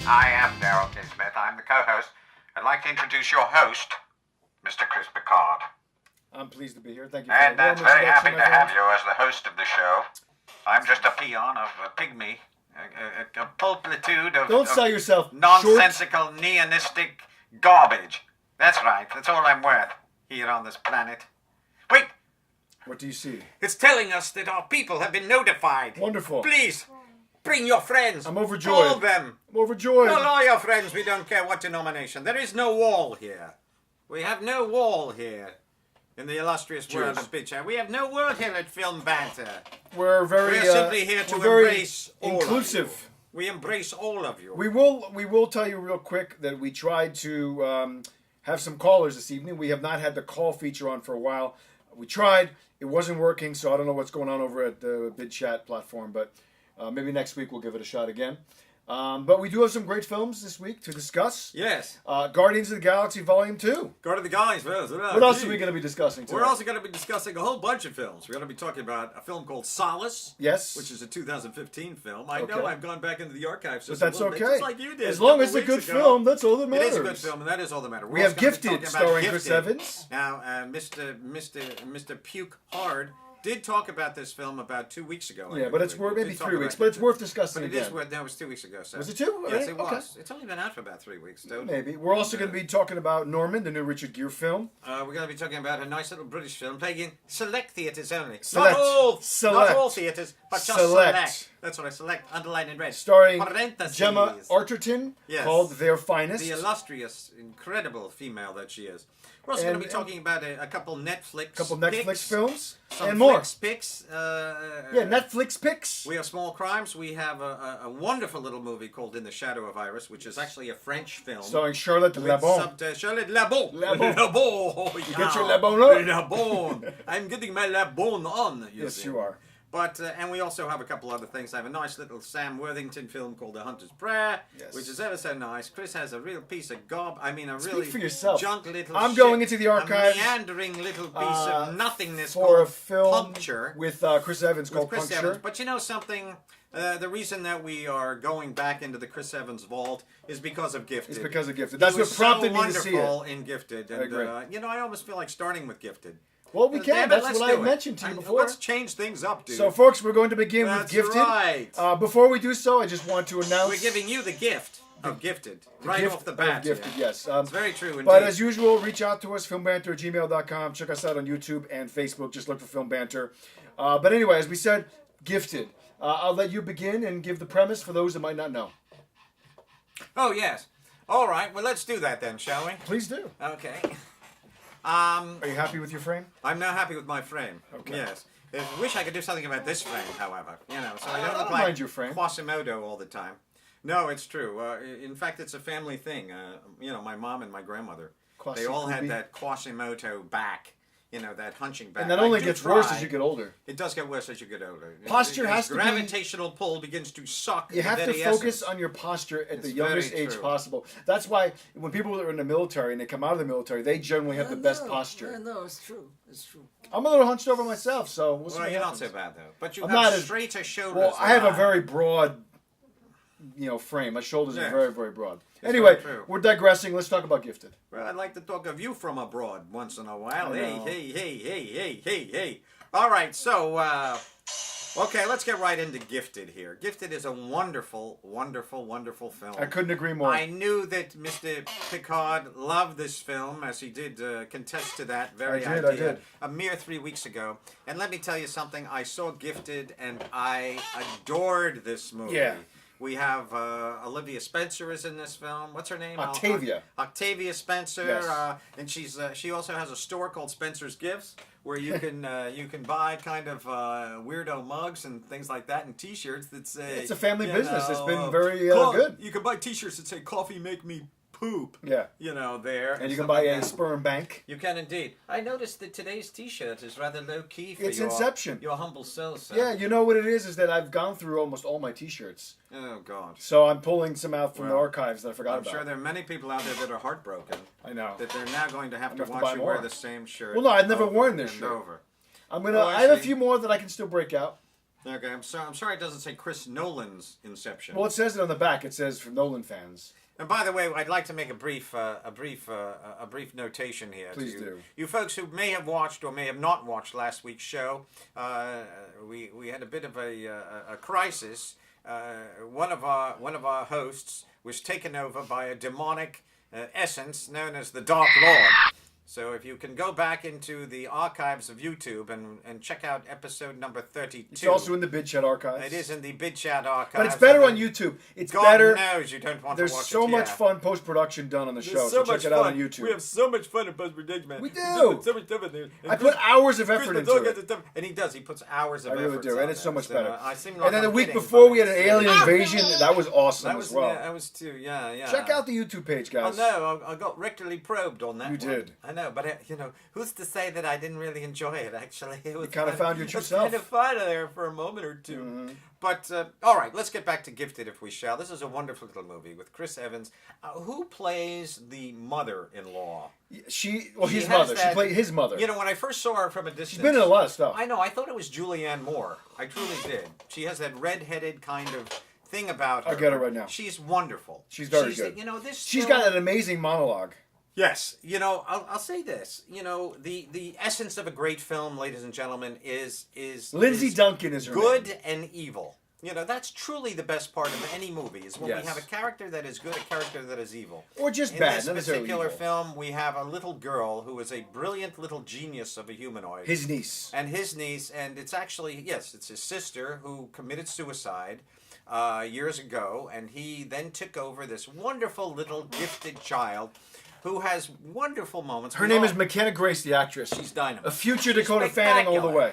I am Daryl K. Smith. I'm the co-host. I'd like to introduce your host, Mr. Chris Picard. I'm pleased to be here. Thank you. And that's very happy to have you as the host of the show. I'm just a peon of a pygmy, a pulpitude of... Don't sell yourself nonsensical, neonistic garbage. That's right. That's all I'm worth here on this planet. Wait! What do you see? It's telling us that our people have been notified. Wonderful. Please, bring your friends. I'm overjoyed. Call them. I'm overjoyed. Call all your friends. We don't care what denomination. There is no wall here. We have no wall here in the illustrious world of bitch. We have no wall here at Film Banter. We're simply here to embrace all inclusive. Of you. We embrace all of you. We will tell you real quick that we tried to have some callers this evening. We have not had the call feature on for a while. We tried. It wasn't working, so I don't know what's going on over at the BidChat platform, but maybe next week we'll give it a shot again. But we do have some great films this week to discuss. Yes. Guardians of the Galaxy Volume 2. Guardians of the Galaxy. What else are we going to be discussing today? We're also going to be discussing a whole bunch of films. We're going to be talking about a film called Solace. Yes. Which is a 2015 film. I know I've gone back into the archives just but that's a little okay. bit, just like you did. As long as it's a good film, that's all that matters. It is a good film, and that is all that matters. We have Gifted, starring Chris Evans. Now, Mr. Puke Hard did talk about this film about 2 weeks ago. Yeah, but it's worth maybe 3 weeks. But it's worth discussing but again. It is worth. No, it was 2 weeks ago. So. Was it 2? Yes, it was. Okay. It's only been out for about 3 weeks, though. Maybe. We're also going to be talking about Norman, the new Richard Gere film. We're going to be talking about a nice little British film playing in select theatres only. Select. Not all theatres, but just select. That's what I select. Underline in red. Starring Parentheses. Gemma Arterton, called Their Finest. The illustrious, incredible female that she is. We're also going to be talking about a couple Netflix films some and more. Picks. Netflix picks. We have Small Crimes. We have a wonderful little movie called In the Shadow of Iris, which is actually a French film. Starring Charlotte Labon. Charlotte Labon. Labon. You get your Labon on? Labon. I'm getting my Labon on. Yes, you are. But and we also have a couple other things. I have a nice little Sam Worthington film called The Hunter's Prayer, which is ever so nice. Chris has a real piece of really for yourself. junk little I'm going into the archives. A meandering little piece of nothingness for called a film Puncture. With Chris Evans called Puncture. Evans. But you know something? The reason that we are going back into the Chris Evans vault is because of Gifted. It's because of Gifted. That's what prompted me to see it. Wonderful in Gifted. And, I almost feel like starting with Gifted. Well, we can. That's what I mentioned to you before. Let's change things up, dude. So, folks, we're going to begin with Gifted. Right. Before we do so, I just want to announce... We're giving you the gift of Gifted right off the bat. Gifted, yes. It's very true, indeed. But as usual, reach out to us, filmbanter@gmail.com. Check us out on YouTube and Facebook. Just look for Film Banter. But anyway, as we said, Gifted. I'll let you begin and give the premise for those that might not know. Oh, yes. All right. Well, let's do that then, shall we? Please do. Okay. Are you happy with your frame? I'm now happy with my frame. Okay. Yes. I wish I could do something about this frame, however. So I don't look mind your frame. like Quasimodo all the time. No, it's true. In fact, it's a family thing. My mom and my grandmother, they all had that Quasimodo back. That hunching back. And that only gets worse as you get older. It does get worse as you get older. Posture has to be... Gravitational pull begins to suck. You have to focus on your posture at the youngest age possible. That's why when people are in the military and they come out of the military, they generally have the best posture. No, it's true. It's true. I'm a little hunched over myself, so we'll see what you're happens. not so bad, though. But you have straighter shoulders. Well, I have a very broad... frame. My shoulders are very, very broad. It's anyway, we're digressing. Let's talk about Gifted. Well, I'd like to talk of you from abroad once in a while. Hey. All right, so, okay, let's get right into Gifted here. Gifted is a wonderful, wonderful, wonderful film. I couldn't agree more. I knew that Mr. Picard loved this film, as he did contest to that very idea. I did. A mere 3 weeks ago. And let me tell you something. I saw Gifted, and I adored this movie. Yeah. We have Olivia Spencer is in this film. What's her name? Octavia. Octavia Spencer. Yes. And she also has a store called Spencer's Gifts, where you can buy kind of weirdo mugs and things like that and T-shirts that say... It's a family business. It's been very good. You can buy T-shirts that say "Coffee make me poop." Yeah. There. And you can buy a sperm bank. You can indeed. I noticed that today's T-shirt is rather low-key for It's Inception. Your humble self, sir. Yeah, you know what it is that I've gone through almost all my T-shirts. Oh, God. So I'm pulling some out from the archives that I forgot about. I'm sure there are many people out there that are heartbroken. I know. That they're now going to have to watch you wear the same shirt. Well, no, I've never worn this shirt. Over. I have a few more that I can still break out. Okay, I'm sorry it doesn't say Chris Nolan's Inception. Well, it says it on the back. It says for Nolan fans. And by the way, I'd like to make a brief notation here. Please do. You folks who may have watched or may have not watched last week's show, we had a bit of a crisis. One of our hosts was taken over by a demonic essence known as the Dark Lord. So if you can go back into the archives of YouTube and check out episode number 32. It's also in the BidChat archives. It is in the BidChat archives. But it's better on YouTube. It's better. God knows you don't want to watch it. There's so much fun post-production done on the show, so check it out on YouTube. We have so much fun in post-production, man. We do. So much stuff in there. I put hours of effort into it. And he does. He puts hours of effort. I really do, and it's so much better. And then the week before we had an alien invasion. That was awesome as well. That was too, yeah. Check out the YouTube page, guys. Oh, no, I got rectally probed on that one. You did. I know, but, who's to say that I didn't really enjoy it, actually? You kind of found your true self. Kind of fun there for a moment or two. Mm-hmm. But, all right, let's get back to Gifted, if we shall. This is a wonderful little movie with Chris Evans. Who plays the mother-in-law? His mother. She played his mother. When I first saw her from a distance... She's been in a lot of stuff. I know. I thought it was Julianne Moore. I truly did. She has that red-headed kind of thing about her. I'll get her right now. She's wonderful. She's very good. She's got an amazing monologue. Yes. I'll say this. The essence of a great film, ladies and gentlemen, is Lindsay Duncan is her good name. and evil. That's truly the best part of any movie, is when we have a character that is good, a character that is evil. Or just bad. In this particular film, we have a little girl who is a brilliant little genius of a humanoid. His niece. And it's actually, it's his sister who committed suicide years ago, and he then took over this wonderful little gifted child who has wonderful moments. Her name is McKenna Grace, the actress. She's dynamite. A future Dakota Fanning all the way.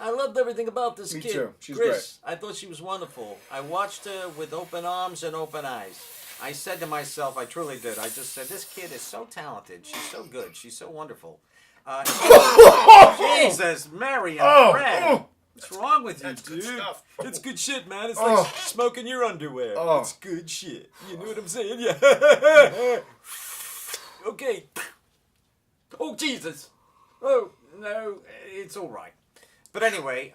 I loved everything about this Me kid. too. She's Chris, great. I thought she was wonderful. I watched her with open arms and open eyes. I said to myself, I truly did, I just said, this kid is so talented. She's so good. She's so wonderful. Jesus, Mary and Fred. What's wrong with you, dude? It's good shit, man. It's like smoking your underwear. It's good shit. You know what I'm saying? Yeah. Okay. Oh, Jesus. Oh, no, it's all right. But anyway,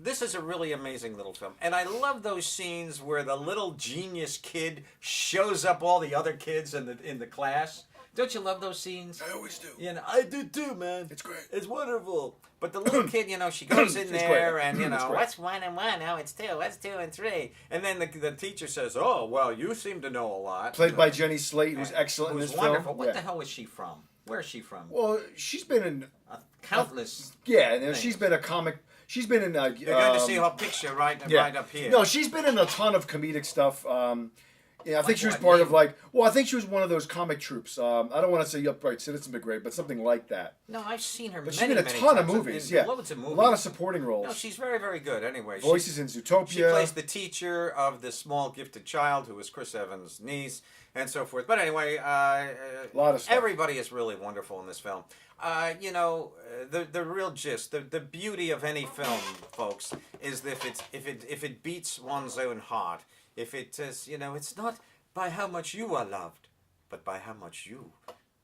this is a really amazing little film. And I love those scenes where the little genius kid shows up all the other kids in the class. Don't you love those scenes? I always do. I do too, man. It's great. It's wonderful. But the little kid, she goes in there great. and, what's 1 and 1? Oh, it's 2. What's 2 and 3? And then the teacher says, oh, well, you seem to know a lot. Played by Jenny Slate, who's excellent in this wonderful. film. What the hell is she from? Where is she from? Well, she's been in... countless... she's been a comic... She's been in... You're going to see her picture right up here. No, she's been in a ton of comedic stuff. I think she was part of I think she was one of those comic troops. I don't want to say Upright Citizen Brigade, but something like that. No, I've seen her. But she's been in a ton of movies. Loads of movies. A lot of supporting roles. No, she's very, very good. Anyway, Voices in Zootopia. She plays the teacher of the small gifted child who is Chris Evans' niece, and so forth. But anyway, a lot of stuff. Everybody is really wonderful in this film. The real gist, the beauty of any film, folks, is if it beats one's own heart. If it says, it's not by how much you are loved, but by how much you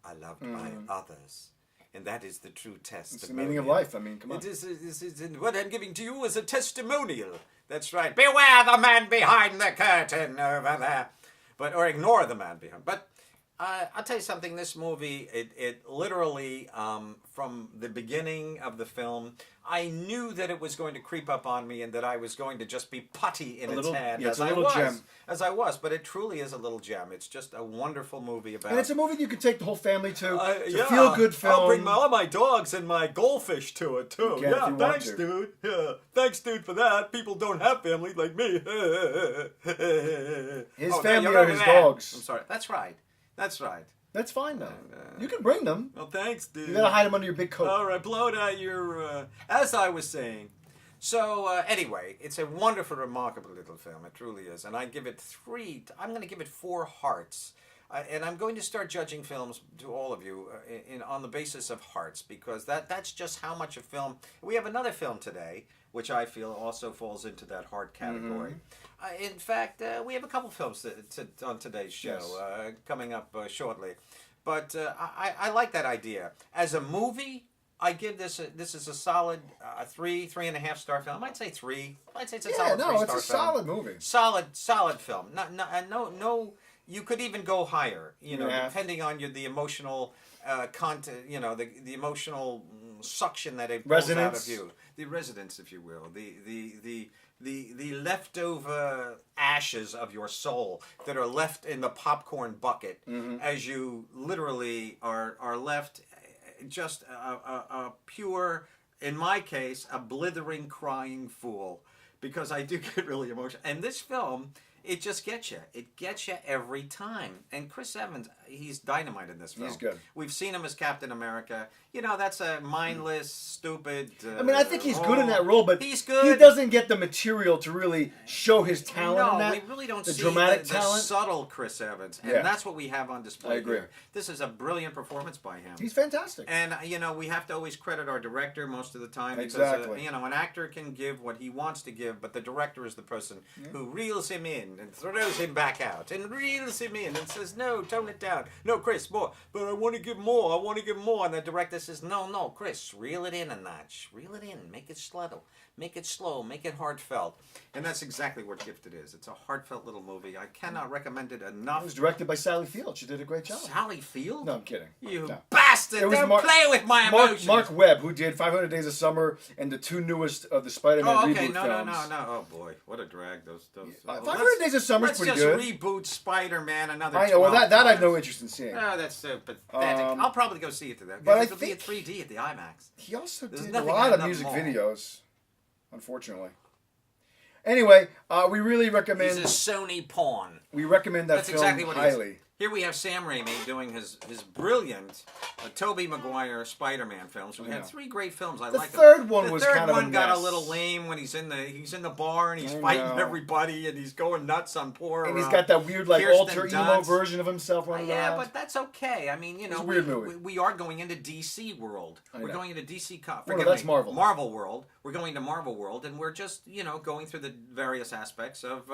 are loved by others. And that is the true test. It's the meaning of life. I mean, come on. What I'm giving to you is a testimonial. That's right. Beware the man behind the curtain over there. Or ignore the man behind. But I'll tell you something. This movie, it literally, from the beginning of the film, I knew that it was going to creep up on me and that I was going to just be putty in its hand as I was. But it truly is a little gem. It's just a wonderful movie about... And it's a movie you can take the whole family to. It's a feel-good film. I'll bring all my dogs and my goldfish to it, too. Thanks, dude. Yeah, thanks, dude, for that. People don't have family like me. His family are his dogs. I'm sorry. That's right. That's fine, though. You can bring them. Well, thanks, dude. You gotta hide them under your big coat. All right, blow it out your... as I was saying. So, anyway, it's a wonderful, remarkable little film. It truly is. And I give it 3... I'm going to give it 4 hearts. And I'm going to start judging films to all of you on the basis of hearts, because that's just how much a film... We have another film today, which I feel also falls into that heart category. In fact, we have a couple films on today's show coming up shortly. But I like that idea. As a movie, I give this is a solid 3.5 star film. I'd say 3. I'd say it's a Yeah, solid no, 3-star it's a film. solid movie. Solid film. No. You could even go higher. You know, Yeah. depending on the emotional content. You know, the emotional suction that it pulls out of you. The resonance, if you will. The leftover ashes of your soul that are left in the popcorn bucket as you literally are left just a pure, in my case, a blithering crying fool, because I do get really emotional. And this film, it just gets you. It gets you every time. And Chris Evans, he's dynamite in this film. He's good. We've seen him as Captain America. You know, that's a mindless, stupid... I mean, I think he's good in that role, but he's good. he doesn't get the material to really show his talent in that. We really don't the see dramatic the talent. subtle Chris Evans. And Yeah. that's what we have on display I agree. here. This is a brilliant performance by him. He's fantastic. And, you know, we have to always credit our director most of the time. Because, Exactly. you know, an actor can give what he wants to give, but the director is the person who reels him in and throws him back out and reels him in and says, no, tone it down. No, Chris, more. But I want to give more. I want to give more. And the director says, no, Chris, reel it in a notch. Reel it in. Make it slow. Make it slow. Make it heartfelt. And that's exactly what Gifted is. It's a heartfelt little movie. I cannot recommend it enough. It was directed by Sally Field. She did a great job. Sally Field? No, I'm kidding. You No. bastard! It was Don't Mark- play with my emotions. Mark Webb, who did 500 Days of Summer and the 2 newest of the Spider-Man Oh, reboot okay. films. No. Oh boy, what a drag those. 500 Days of Summer's let's pretty just good. reboot Spider-Man another. I know. Well, 12 that I have times. no interest in seeing. Oh, that's so pathetic. I'll probably go see it to that. But I It'll be at think 3D at the IMAX. He also There's did a nothing lot at of enough music mall. videos, unfortunately. Anyway, we really He's recommend a Sony pawn. that That's film exactly what he highly. is. Here we have Sam Raimi doing his brilliant Tobey Maguire Spider-Man films. We had 3 great films. I The like third them. one the was third kind of a one got a mess. little lame when he's in the bar and he's I fighting know. everybody and he's going nuts on poor. And he's got that weird, like, Kirsten alter emo Dunst. version of himself running Yeah, around. but that's okay. I mean, you know, a weird movie. we are going into DC world. We're know. going into DC. Well, no, that's Marvel. Marvel world. We're going to Marvel world, and we're just going through the various aspects of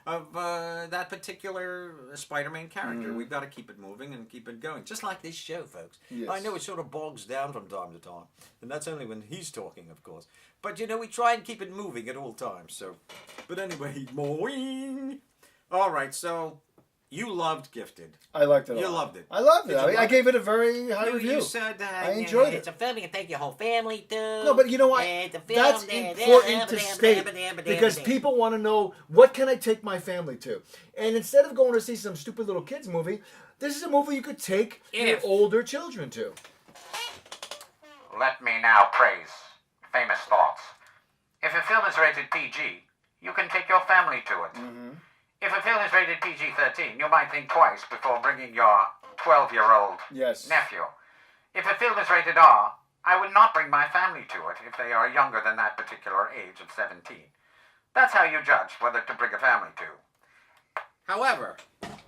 that particular Spider-Man character. Mm-hmm. We've got to keep it moving and keep it going, just like this show, folks. Yes. I know it sort of bogs down from time to time, and that's only when he's talking, of course. But we try and keep it moving at all times. So, but anyway, moing. All right, so. You loved Gifted. I liked it. You loved it. I loved it. Did you I love gave it a very high review. You said I enjoyed It's it. a film you can take your whole family to. No, but you know what? It's a film That's that- important to state because people want to know, what can I take my family to? And instead of going to see some stupid little kids movie, this is a movie you could take your If. older children to. Let me now praise famous thoughts. If a film is rated PG, you can take your family to it. If a film is rated PG-13, you might think twice before bringing your 12-year-old Yes. nephew. If a film is rated R, I would not bring my family to it if they are younger than that particular age of 17. That's how you judge whether to bring a family to. However,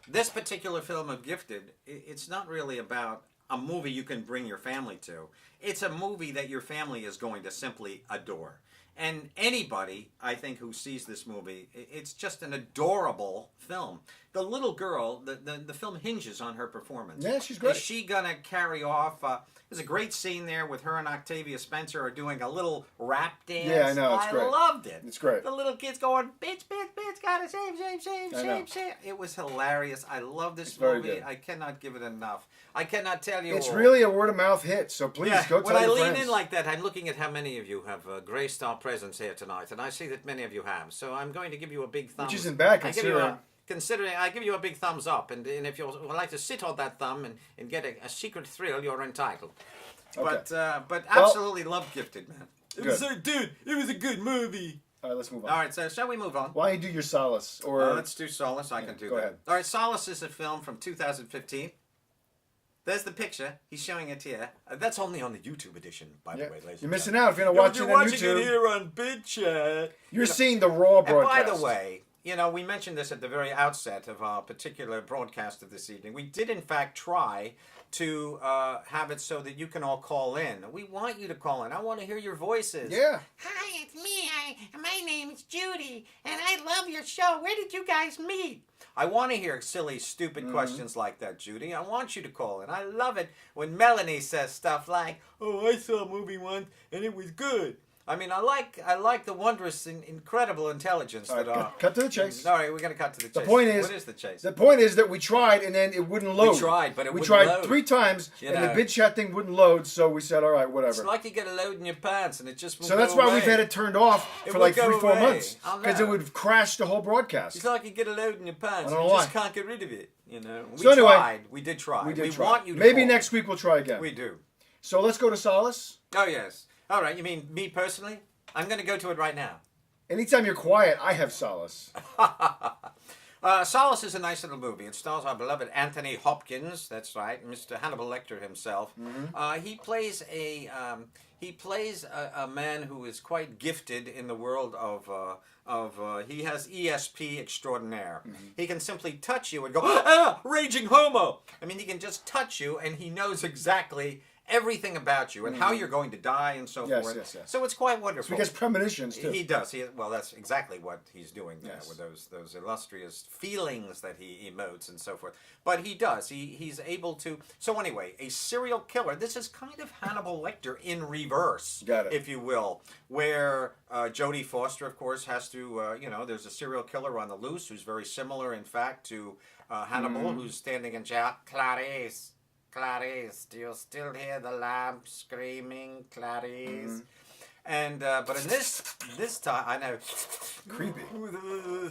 this particular film of Gifted, it's not really about a movie you can bring your family to. It's a movie that your family is going to simply adore. And anybody, I think, who sees this movie, it's just an adorable film. The little girl, the film hinges on her performance. Yeah, she's great. Is she going to carry off? There's a great scene there with her and Octavia Spencer are doing a little rap dance. Yeah, I know, it's great. I loved it. It's great. The little kids going, bitch, gotta save. I know. It was hilarious. I love this It's very movie. good. I cannot give it enough. I cannot tell you. It's all. really a word of mouth hit, so please go When tell I your lean friends. in like that, I'm looking at how many of you have graced our presence here tonight, and I see that many of you have. So I'm going to give you a big thumbs. Which isn't bad, I give you a, considering. I give you a big thumbs up, and if you would like to sit on that thumb and get a secret thrill, you're entitled. Okay. But absolutely love Gifted, man. It was dude, it was a good movie. All right, let's move on. All right, so shall we move on? Why don't you do your Solace? Or Let's do Solace. I can do go that. ahead. All right, Solace is a film from 2015. There's the picture. He's showing it here. That's only on the YouTube edition, by the way, ladies. You're and missing gentlemen. out if you're not You're watching on watching YouTube. it here on Bid Chat. You're seeing the raw And broadcast. by the way, we mentioned this at the very outset of our particular broadcast of this evening. We did, in fact, try to have it so that you can all call in. We want you to call in. I want to hear your voices. Yeah. Hi, it's me. My name is Judy, and I love your show. Where did you guys meet? I want to hear silly, stupid questions like that, Judy. I want you to call in. I love it when Melanie says stuff like, "Oh, I saw a movie once and it was good." I mean, I like the wondrous, incredible intelligence All that right, are. cut to the chase. All right, we're gonna cut to the chase. The point is, what is the chase? The point is that we tried and then it wouldn't load. We tried, but it we wouldn't tried load. 3 times You and know. the bid chat thing wouldn't load. So we said, all right, whatever. It's like you get a load in your pants and it just won't So that's go why away. we've had it turned off It for would like go 3-4 away. months I because it know. would crash the whole broadcast. It's like you get a load in your pants. I You don't know just why. can't get rid of it. You know. We So anyway, tried. We did try. We did try. want you to Maybe call. next week we'll try again. We do. So let's go to Solace. Oh yes. All right. You mean me personally? I'm going to go to it right now. Anytime you're quiet, I have Solace. Solace is a nice little movie. It stars our beloved Anthony Hopkins. That's right, Mr. Hannibal Lecter himself. He plays a man who is quite gifted in the world of he has ESP extraordinaire. He can simply touch you and go, ah, raging homo. I mean, he can just touch you and he knows exactly everything about you and how you're going to die and so Yes, forth. yes, yes. So it's quite wonderful. He gets premonitions too. He does. Well, that's exactly what he's doing there Yes. with those illustrious feelings that he emotes and so forth. But he does. He's able to. So anyway, a serial killer. This is kind of Hannibal Lecter in reverse, Got it. if you will, where Jodie Foster, of course, has to. There's a serial killer on the loose who's very similar, in fact, to Hannibal, who's standing in jail. Clarice, do you still hear the lamp screaming, Clarice? And but in this time, I know, Creepy.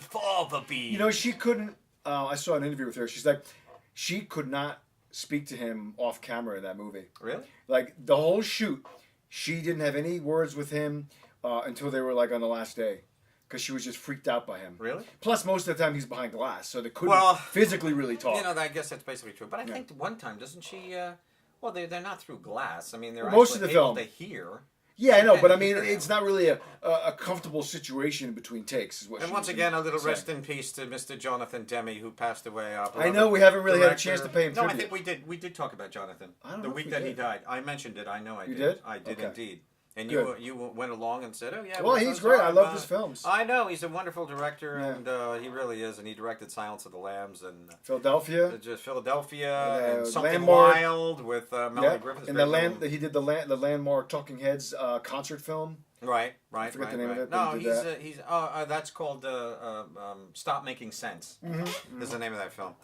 Father Bee. You know, she couldn't. I saw an interview with her. She's like, she could not speak to him off camera in that movie. Really? Like the whole shoot, she didn't have any words with him until they were like on the last day, because she was just freaked out by him. Really? Plus, most of the time he's behind glass, so they couldn't Well, physically really talk. You know, I guess that's basically true. But I think one time, doesn't she? Well, they're not through glass. I mean, they're Most actually of the able film. to hear. Yeah, I know, but I mean, Yeah. it's not really a comfortable situation between takes. Is what And she once was again, a little saying. rest in peace to Mr. Jonathan Demme, who passed away. I know we haven't really had a director. chance to pay him No, I tribute. think we did. We did talk about Jonathan I don't the know if week we that he did. died. I mentioned it. I know I You did. did? I did Okay. indeed. And Good. you went along and said, "Oh yeah." Well, we're he's so great. sorry I love about his it." films. I know he's a wonderful director, Yeah. and he really is. And he directed ''Silence of the Lambs" and Philadelphia. just Philadelphia and Something Landmark. Wild with Melanie Yeah, Griffiths. and great he did the Landmark Talking Heads concert film. film. Right. forget Right. the name of right. it, but No, he did he's that's called "Stop Making Sense." Is the name of that film.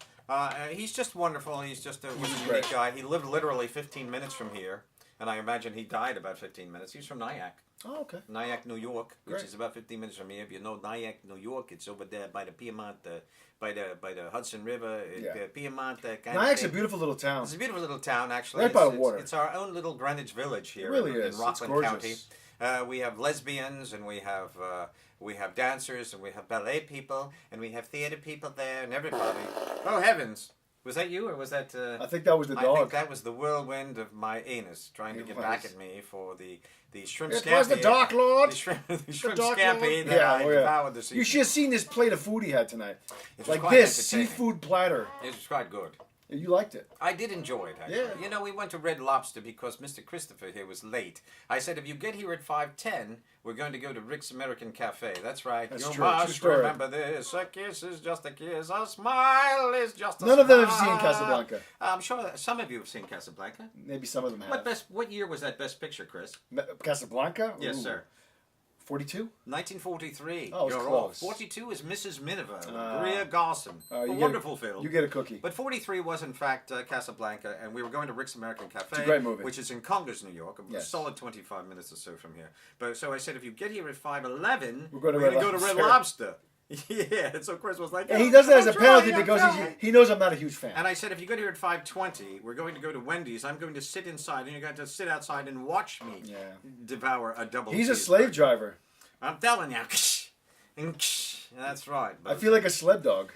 He's just wonderful. He's just a He's unique great. guy. He lived literally 15 minutes from here, and I imagine he died about 15 minutes. He's from Nyack. Oh, okay. Nyack, New York, which Great. is about 15 minutes from here. If you know Nyack, New York, it's over there by the Piedmont, by the Hudson River, Yeah. Piedmont. Kind Nyack's of a thing. beautiful little town. It's a beautiful little town, actually. Right by the It's- water. It's our own little Greenwich Village here. It really in, is. in Rockland It's County. gorgeous. We have lesbians, and we have dancers, and we have ballet people, and we have theater people there, and everybody. Oh heavens! Was that you, or was that? I think that was the I dog. think that was the whirlwind of my anus trying to It get was. back at me for the shrimp It scampi. was the Dark Lord. The shrimp Dark scampi Lord. that Yeah, I oh, yeah. devoured this evening. You should have seen this plate of food he had tonight. It was Like quite this entertaining. seafood platter. It was quite good. You liked it. I did enjoy it, actually. Yeah. You know, we went to Red Lobster because Mr. Christopher here was late. I said, if you get here at 5:10, we're going to go to Rick's American Cafe. That's right. That's you true. True must story. remember this. A kiss is just a kiss. A smile is just a None smile. of them have seen Casablanca. I'm sure that some of you have seen Casablanca. Maybe some of them have. What year was that Best Picture, Chris? Casablanca? Yes, Ooh. sir. 42? 1943. Oh, it's You're close. off. 42 is Mrs. Miniver, Greer Garson. A you get wonderful film. You get a cookie. But 43 was, in fact, Casablanca, and we were going to Rick's American Cafe, It's a great movie. which is in Congers, New York, a Yes. solid 25 minutes or so from here. But so I said, if you get here at 5:11, We're going to gonna Red go to Red Lobster. Lobster. Yeah, and so Chris was like, And he does that as a "I'm penalty trying, because I'm trying." he knows I'm not a huge fan. And I said, if you get here at 5:20, we're going to go to Wendy's. I'm going to sit inside, and you're going to sit outside and watch me Yeah. devour a double He's a cheeseburger. slave driver. I'm telling you. That's right. I feel like a sled dog.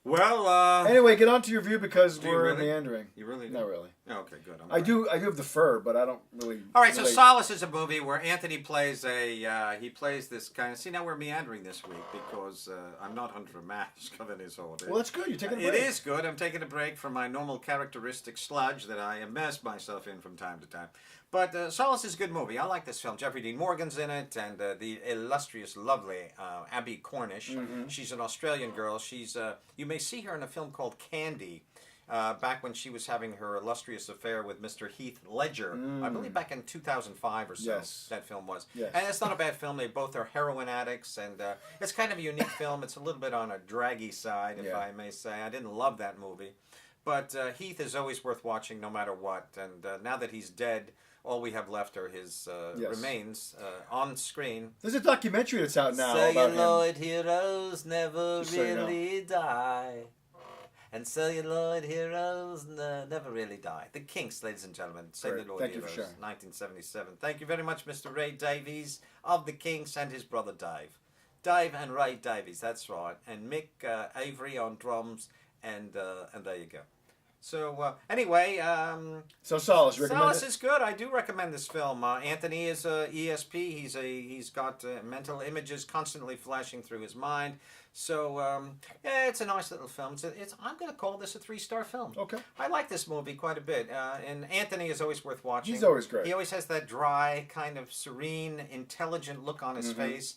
Well, Anyway, get on to your view because Do you we're really? meandering. you really do? Not really. Oh, okay, good. I'm I glad. do have the fur, but I don't really. All right, so relate. Solace is a movie where Anthony plays he plays this kind of. See, now we're meandering this week because I'm not under a mask of any sort. Well, that's good. You're taking a It break. is good. I'm taking a break from my normal characteristic sludge that I immerse myself in from time to time. But Solace is a good movie. I like this film. Jeffrey Dean Morgan's in it, and the illustrious, lovely Abby Cornish. She's an Australian girl. She's you may see her in a film called Candy. Back when she was having her illustrious affair with Mr. Heath Ledger. I believe back in 2005 or so, Yes. that film was. Yes. And it's not a bad film. They both are heroin addicts, and it's kind of a unique film. It's a little bit on a draggy side, if Yeah. I may say. I didn't love that movie. But Heath is always worth watching no matter what. And now that he's dead, all we have left are his Yes. remains on screen. There's a documentary that's out now about him. Celluloid heroes never Just so you know. really die. And celluloid heroes never really die. The Kinks, ladies and gentlemen. Great. Celluloid Thank you for Heroes, sharing. 1977. Thank you very much, Mr. Ray Davies of the Kinks and his brother Dave. Dave and Ray Davies, that's right. And Mick Avery on drums, and there you go. So anyway, So Solace, recommend Solace it? is good. I do recommend this film. Anthony is a ESP. He's got mental images constantly flashing through his mind. So yeah, it's a nice little film. I'm going to call this a 3-star film. Okay. I like this movie quite a bit. And Anthony is always worth watching. He's always great. He always has that dry, kind of serene, intelligent look on his face.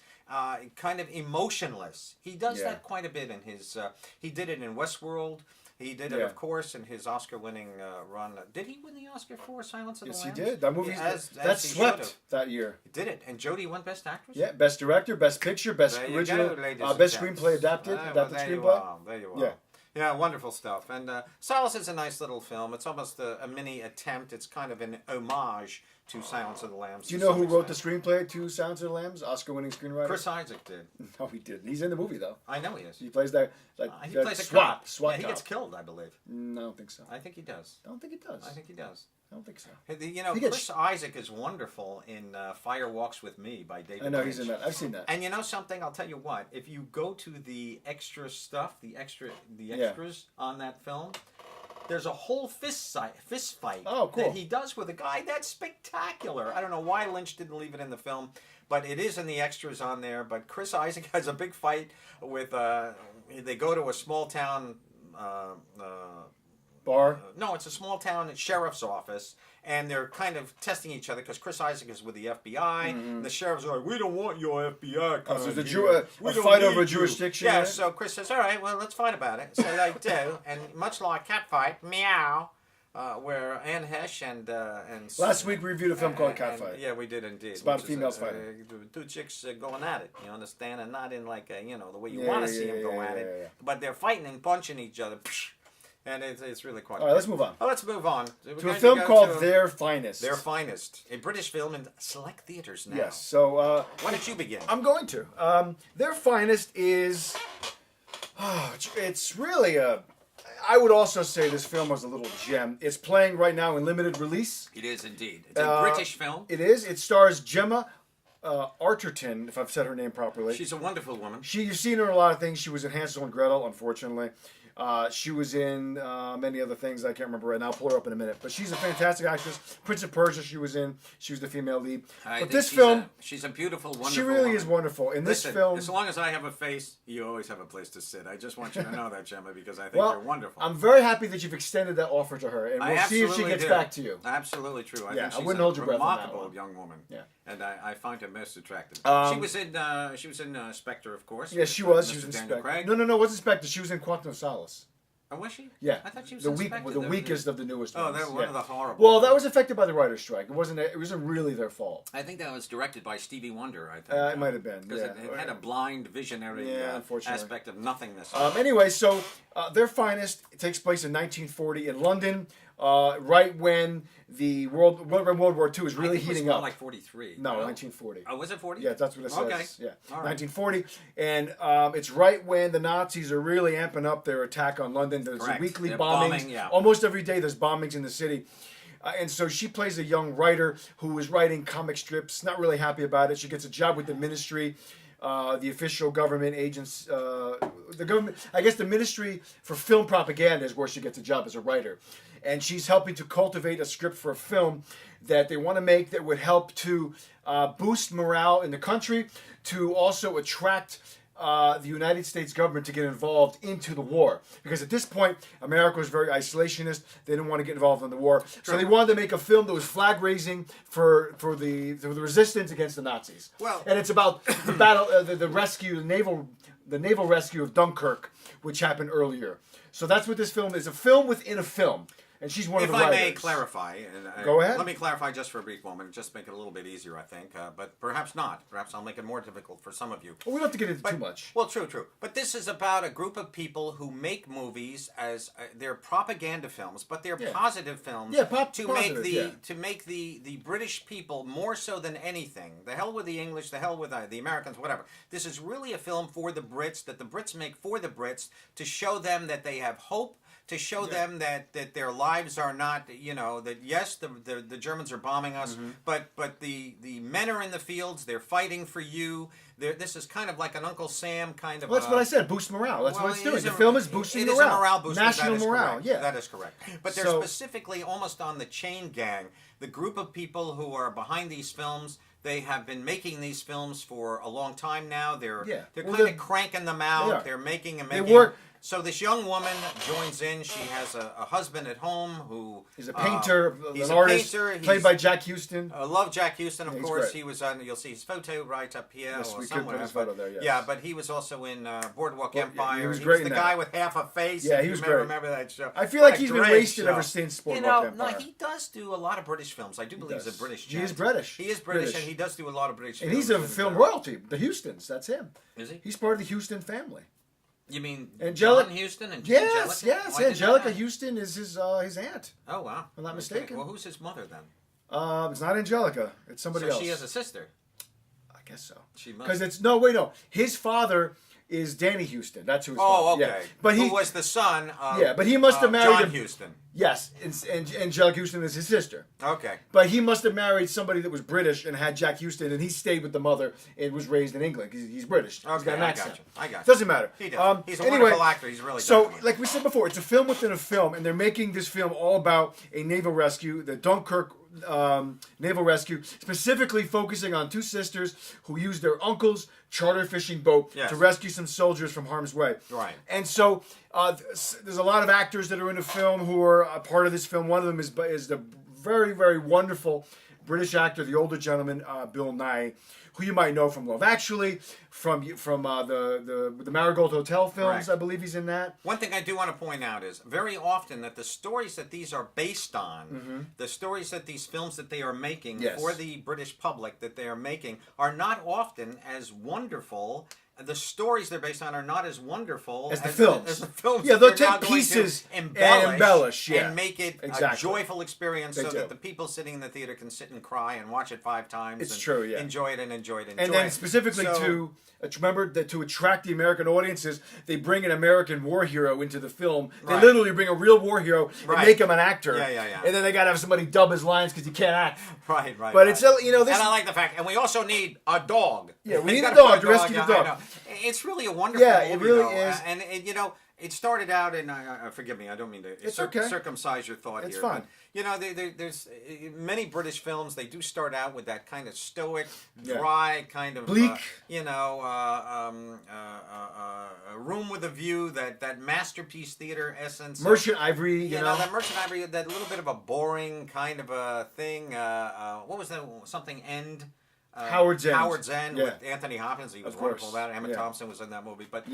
Kind of emotionless. He does Yeah. that quite a bit in his. He did it in Westworld. He did it, Yeah. of course, in his Oscar-winning run. Did he win the Oscar for Silence of the Yes, he Lambs? did. That movie that he swept should've. that year. He did it, and Jodie won Best Actress. Yeah, best director, best picture, best There you original, go, ladies and best gents. screenplay adapted, Well, adapted there you screenplay. are. There you are. Yeah. Yeah, wonderful stuff. And Solace is a nice little film. It's almost a mini attempt. It's kind of an homage to Silence of the Lambs. Do you know who wrote the screenplay to Silence of the Lambs? Oscar-winning screenwriter. Chris Isaac did. No, he didn't. He's in the movie though. I know he is. He plays that He that plays a SWAT. cop. SWAT Yeah, he cop. gets killed, I believe. No, I don't think so. I think he does. I don't think it does. I think he does. I don't think so. You know, He gets Chris Isaac is wonderful in Fire Walks with Me by David I know Lynch. he's in that. I've seen that. And you know something? I'll tell you what. If you go to the extra stuff, the Yeah. extras on that film, there's a whole fist fight Oh, cool. that he does with a guy. That's spectacular. I don't know why Lynch didn't leave it in the film, but it is in the extras on there. But Chris Isaac has a big fight with. They go to a small town. Bar. No, it's a small town sheriff's office, and they're kind of testing each other because Chris Isaac is with the FBI. And the sheriff's are like, "We don't want your FBI." Oh, so there's coming a, here. We a don't fight need over you." jurisdiction. Yeah, right? so Chris says, "All right, well, let's fight about it." So they do, and much like Cat Fight, Meow, where Anne Hesh and Last week we reviewed a film called Cat and- Fight. Yeah, we did indeed. It's about females fighting. Two chicks going at it. You understand, and not in like a, the way you Yeah, want to yeah, see them yeah, go yeah, at yeah, it, yeah. but they're fighting and punching each other. And it's really quite. All right, let's move on. Oh, let's move on To a film called Their Finest. Their Finest, a British film in select theaters now. Yes. So Why don't you begin? I'm going to. Their Finest is. It's really a. I would also say this film was a little gem. It's playing right now in limited release. It is indeed. It's a British film. It is. It stars Gemma Arterton, if I've said her name properly. She's a wonderful woman. You've seen her in a lot of things. She was in Hansel and Gretel, unfortunately. She was in many other things I can't remember right now. I'll pull her up in a minute. But she's a fantastic actress. Prince of Persia, she was in. She was the female lead. I But think this she's film, she's a beautiful, wonderful. she really woman. is wonderful. In Listen, this film, as long as I have a face, you always have a place to sit. I just want you to know that, Gemma, because I think well, you're wonderful. I'm very happy that you've extended that offer to her, and I we'll see if she absolutely gets do. back to you. Absolutely true. I Yeah, think I she's wouldn't a hold your breath on that remarkable one. young woman. Yeah. And I find her most attractive. Um, she was in Spectre, of course. Yes, with, she was. Mr. She was in Daniel Spectre. Craig. No, wasn't Spectre. She was in Quantum of Solace. Oh, was she? Yeah, I thought she was the in weak, Spectre. the weakest of the newest Oh, ones. they're one yeah. of the horrible. Well, that was affected by the writer's strike. It wasn't really their fault. I think that was directed by Stevie Wonder. I think It might have been. because Yeah. it had a blind, visionary Unfortunately. aspect of nothingness. Anyway, so Their Finest takes place in 1940 in London, right when the World War II is really I think heating it was more up. like 43. No, you know? 1940. Oh, was it 40? Yeah, that's what it says. Okay. Yeah, All right. 1940, and it's right when the Nazis are really amping up their attack on London. There's Correct. weekly They're bombings. bombing, yeah. Almost every day, there's bombings in the city. And so she plays a young writer who is writing comic strips, not really happy about it. She gets a job with the ministry, the official government agents, the government, I guess the Ministry for Film Propaganda is where she gets a job as a writer. And she's helping to cultivate a script for a film that they want to make that would help to boost morale in the country, to also attract the United States government to get involved into the war. Because at this point, America was very isolationist. They didn't want to get involved in the war. So they wanted to make a film that was flag raising for the resistance against the Nazis. Well, and it's about the battle, the rescue, the naval rescue of Dunkirk, which happened earlier. So that's what this film is, a film within a film. And she's one of the writers. If I may clarify, and go ahead. Let me clarify just for a brief moment, just make it a little bit easier, I think. But perhaps not. Perhaps I'll make it more difficult for some of you. Well, we don't have to get into too much. Well, true. But this is about a group of people who make movies as they're propaganda films, but they're positive films. Yeah, to make the British people more so than anything. The hell with the English, the hell with the Americans, whatever. This is really a film for the Brits that the Brits make for the Brits to show them that they have hope. To show them that their lives are not, that yes, the Germans are bombing us, but the men are in the fields, they're fighting for you. This is kind of like an Uncle Sam kind of. Well, that's what I said. Boost morale. That's what it's doing. The film is boosting morale. It is a morale booster. National morale. Correct. Yeah, that is correct. But they're specifically almost on the chain gang, the group of people who are behind these films. They have been making these films for a long time now. They're kind of cranking them out. They're making. They work. So this young woman joins in. She has a husband at home who is a painter, an artist, played by Jack Houston. I love Jack Houston, of course. Great. He was on. You'll see his photo right up here. Yes, or we somewhere. could put his photo there. Yes. Yeah, but he was also in Boardwalk Empire. He was great. The guy with half a face. Yeah, he was great. Remember that show? I feel like he's been wasted ever since Boardwalk Empire. No, he does do a lot of British films. I do believe he's a British. He is British. He is British, and he does do a lot of British. And he's a film royalty. The Houstons. That's him. Is he? He's part of the Houston family. You mean John Houston? And yes, Angelica? yes. Angelica Houston is his aunt. Oh, wow. If I'm not mistaken. Well, who's his mother then? It's not Angelica. It's somebody else. So she has a sister. I guess so. She must. Because it's no. His father is Danny Houston. That's who his father. Okay. Yeah. But who was the son of but he must have married John Houston. Yes, and Angelica Houston is his sister. Okay. But he must have married somebody that was British and had Jack Houston, and he stayed with the mother and was raised in England. He's British. Okay, he's got an accent. I got you. Doesn't matter. He does. He's a wonderful actor. He's really so, like we said before, it's a film within a film, and they're making this film all about a naval rescue, the Dunkirk naval rescue, specifically focusing on two sisters who used their uncle's charter fishing boat to rescue some soldiers from harm's way. Right. And so there's a lot of actors that are in the film who are a part of this film. One of them is the very, very wonderful British actor, the older gentleman, Bill Nye, who you might know from Love Actually, from the Marigold Hotel films. Right. I believe he's in that. One thing I do want to point out is very often that the stories that these are based on, the stories that these films that they are making for the British public that they are making are not often as wonderful. The stories they're based on are not as wonderful as the films. As the films. Yeah, they'll take pieces and embellish and make it a joyful experience that the people sitting in the theater can sit and cry and watch it 5 times. It's true, yeah. Enjoy it and enjoy it. And then specifically to attract the American audiences, they bring an American war hero into the film. They literally bring a real war hero and make him an actor. Yeah. And then they got to have somebody dub his lines because he can't act. Right. But it's this. And I like the fact, and we also need a dog. Yeah, we need a dog to rescue the dog. It's really a wonderful movie, it really is. And it started out, and forgive me, I don't mean to circumcise your thought it's here. Fine. But, there's many British films. They do start out with that kind of stoic, dry kind of bleak. A room with a view. That masterpiece theater essence. Merchant Ivory. You know that Merchant Ivory. That little bit of a boring kind of a thing. What was that? Something End. Howard's End. Howard's End with Anthony Hopkins. He was wonderful about it. Emma Thompson was in that movie. But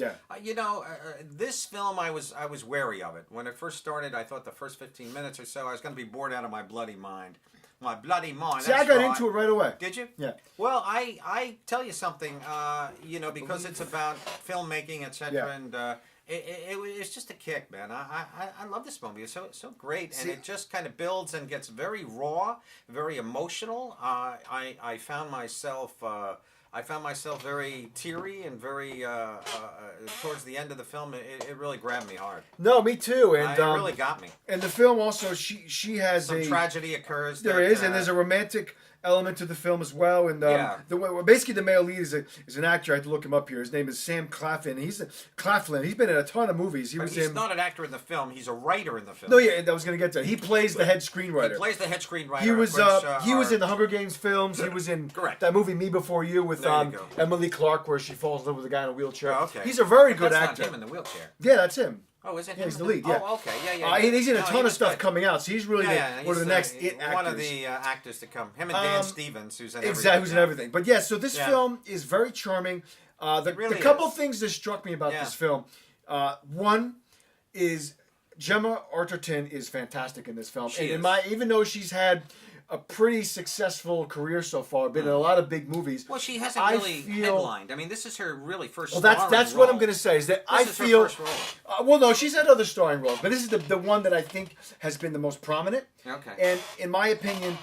this film, I was wary of it when it first started. I thought the first 15 minutes or so I was going to be bored out of my bloody mind. My bloody mind. See, I got into it right away. Did you? Yeah. Well, I tell you something. Because it's about filmmaking, etc. And it's just a kick, man. I love this movie. It's so great, and it just kind of builds and gets very raw, very emotional. I found myself very teary and very towards the end of the film. It really grabbed me hard. No, me too. And it really got me. And the film also, she has some tragedy occurs. There is, and there's a romantic element to the film as well. And basically the male lead is an actor. I have to look him up here. His name is Sam Claflin. He's been in a ton of movies. He's not an actor in the film. He's a writer in the film. No, yeah, I was going to get to that. He plays the head screenwriter. He plays the head screenwriter. He was in the Hunger Games films. He was in that movie Me Before You with Emily Clark, where she falls in love with a guy in a wheelchair. Oh, okay. He's a very good that's actor. Not him in the wheelchair. Yeah, that's him. Oh, is it him? Yeah, he's the lead. Yeah. Oh, okay. Yeah. He's in a ton of stuff coming out. So he's really one of the next actors. One of the actors to come. Him and Dan Stevens, who's in everything. Exactly, who's in everything. But yeah, so this film is very charming. The couple things that struck me about this film, one is Gemma Arterton is fantastic in this film. Even though she's had a pretty successful career so far, been in a lot of big movies. Well, she hasn't really headlined. I mean, this is her really first. Well, that's what I'm going to say. Is that I feel. Her first role. Well, no, she's had other starring roles, but this is the one that I think has been the most prominent. Okay. And in my opinion,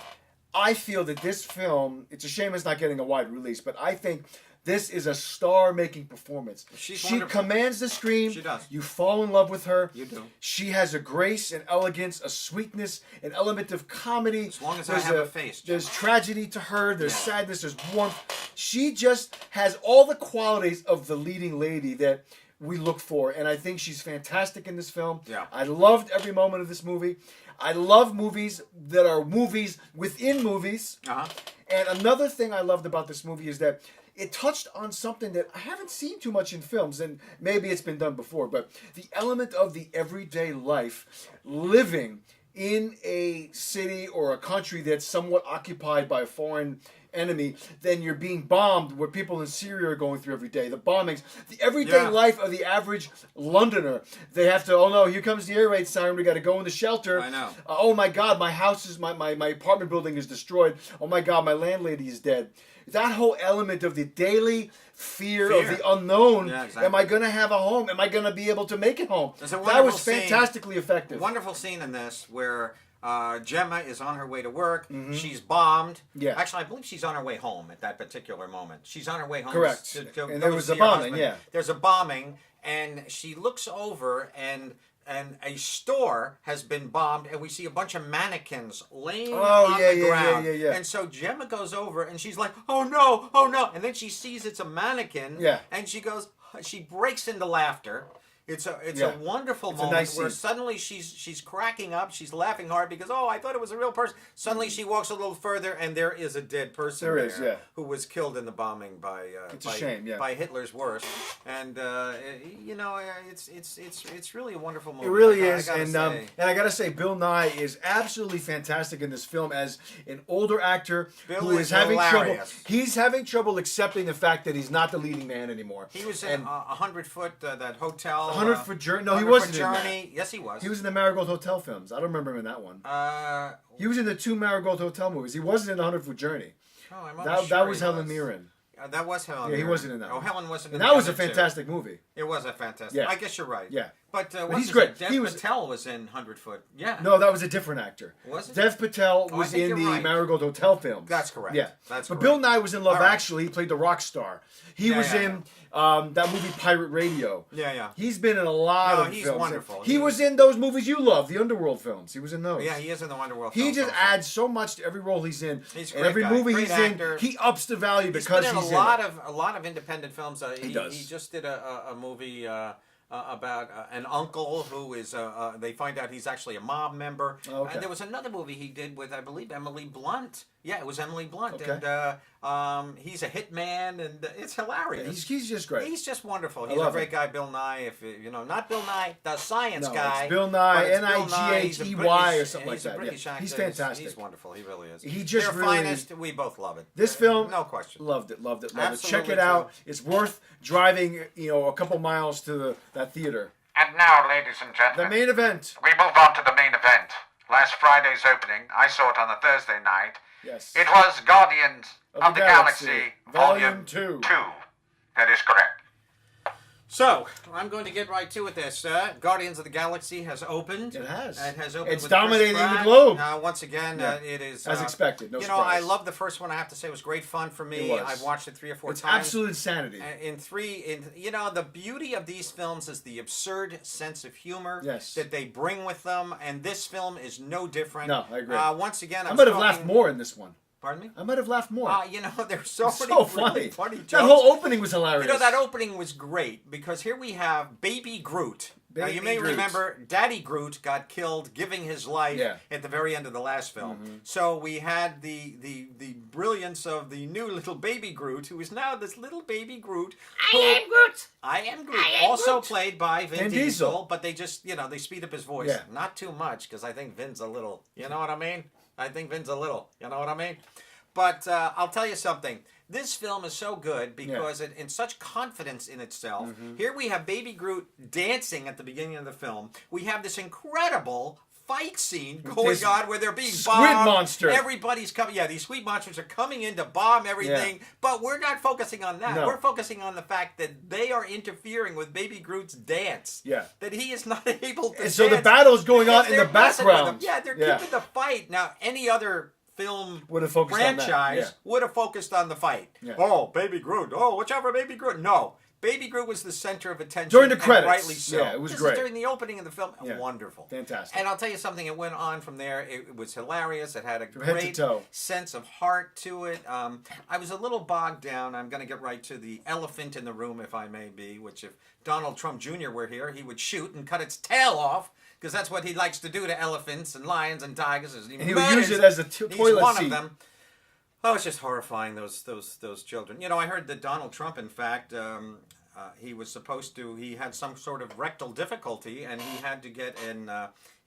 I feel that this film. It's a shame it's not getting a wide release, but I think. This is a star-making performance. She commands the screen. She does. You fall in love with her. You do. She has a grace and elegance, a sweetness, an element of comedy. As long as I have a face. There's tragedy to her. There's sadness. There's warmth. She just has all the qualities of the leading lady that we look for, and I think she's fantastic in this film. Yeah. I loved every moment of this movie. I love movies that are movies within movies. Uh-huh. And another thing I loved about this movie is that it touched on something that I haven't seen too much in films, and maybe it's been done before, but the element of the everyday life, living in a city or a country that's somewhat occupied by a foreign enemy, then you're being bombed, what people in Syria are going through every day, the bombings, the everyday life of the average Londoner. They have to, oh no, here comes the air raid siren, we got to go in the shelter. I know. Oh my God, my house is, my apartment building is destroyed. Oh my God, my landlady is dead. That whole element of the daily fear. Of the unknown. Yeah, exactly. Am I going to have a home? Am I going to be able to make it home? That was fantastically effective. Wonderful scene in this where Gemma is on her way to work. Mm-hmm. She's bombed. Yeah. Actually, I believe she's on her way home at that particular moment. She's on her way home. Correct. And there was a bombing, There's a bombing, and she looks over, and a store has been bombed, and we see a bunch of mannequins laying on the ground. Yeah. And so Gemma goes over, and she's like, "Oh no!" And then she sees it's a mannequin, and she breaks into laughter. It's a wonderful moment where suddenly she's cracking up, she's laughing hard because I thought it was a real person. Suddenly she walks a little further and there is a dead person who was killed in the bombing by by Hitler's worst. And it's really a wonderful moment. It really is, and I gotta say, Bill Nye is absolutely fantastic in this film as an older actor who is having trouble. He's having trouble accepting the fact that he's not the leading man anymore. He was in 100 Foot, that hotel. 100 Foot Journey. No, he wasn't in that. Yes, he was. He was in the Marigold Hotel films. I don't remember him in that one. He was in the 2 Marigold Hotel movies. He wasn't in the 100 Foot Journey. Oh, I'm not sure. That was Helen Mirren. That was Helen. Yeah, he wasn't in that. Oh, Helen wasn't. And that was a fantastic movie. It was a fantastic. Yeah. I guess you're right. Yeah. But he's great. Dev Patel was in 100 Foot. Yeah. No, that was a different actor. Was it? Dev Patel was in the Marigold Hotel films. That's correct. Yeah. That's but correct. Bill Nye was in Love Actually. He played the rock star. He was in that movie Pirate Radio. Yeah. He's been in a lot of films. He's wonderful. He was in those movies you love, the Underworld films. He was in those. Yeah, he is in the Underworld films. He just adds so much to every role he's in. He's a great every movie he's in, he ups the value because he's in a lot of independent films. He does. He just did a movie about an uncle who is they find out he's actually a mob member. Okay. And there was another movie he did with, I believe, Emily Blunt. Yeah, it was Emily Blunt. Okay. And he's a hitman, and it's hilarious. He's just great. He's just wonderful. He's a great guy, Bill Nye. If not Bill Nye, the science guy. It's Bill Nye, Nighey or something like that. British actor. He's fantastic. He's wonderful. He really is. He just Their finest. We both love it. This film, no question. Loved it. Absolutely Check it out. It's worth driving, a couple miles to that theater. And now, ladies and gentlemen, the main event. We move on to the main event. Last Friday's opening, I saw it on a Thursday night. Yes. It was Guardians of the Galaxy Volume 2. That is correct. So, I'm going to get right to it this. Guardians of the Galaxy has opened. It has. It has opened. It's with dominating Chris Pratt. the globe. Once again, it is... as expected. No surprise. I love the first one. I have to say it was great fun for me. It was. I've watched it 3 or 4 it's times. It's absolute insanity. The beauty of these films is the absurd sense of humor that they bring with them, and this film is no different. No, I agree. Once again, I might have laughed more in this one. Pardon me? I might have laughed more. There's so It's many so really funny. funny jokes. That whole opening was hilarious. That opening was great because here we have Baby Groot. Now, you may Groot. remember Daddy Groot got killed giving his life at the very end of the last film. Mm-hmm. So we had the brilliance of the new little Baby Groot, who is now this little Baby Groot. I am Groot. Also played by Vin Diesel, but they just, they speed up his voice. Yeah. Not too much, because I think Vin's a little, you know what I mean? I think Vin's a little, you know what I mean? But I'll tell you something. This film is so good because it in such confidence in itself. Mm-hmm. Here we have Baby Groot dancing at the beginning of the film. We have this incredible fight scene going on where they're being squid bombed. monster. Everybody's coming. Yeah, these squid monsters are coming in to bomb everything. Yeah. But we're not focusing on that. No. We're focusing on the fact that they are interfering with Baby Groot's dance. Yeah. That he is not able to dance. So the battle's going on in the background. Yeah, they're keeping the fight. Now, any other film would have focused franchise would have focused on the fight. Yeah. Oh, Baby Groot. Oh, watch out for Baby Groot. No. Baby Groot was the center of attention. During the credits. Rightly so. Yeah, it was great. During the opening of the film. Yeah. Wonderful. Fantastic. And I'll tell you something. It went on from there. It was hilarious. It had a From head great to toe. sense of heart to it. I was a little bogged down. I'm going to get right to the elephant in the room, if I may be, which if Donald Trump Jr. were here, he would shoot and cut its tail off. Because that's what he likes to do to elephants and lions and tigers. And he would use it as a toilet one seat. Of them. Oh, it's just horrifying, those children. I heard that Donald Trump, in fact, he was supposed to. He had some sort of rectal difficulty, and he had to get in.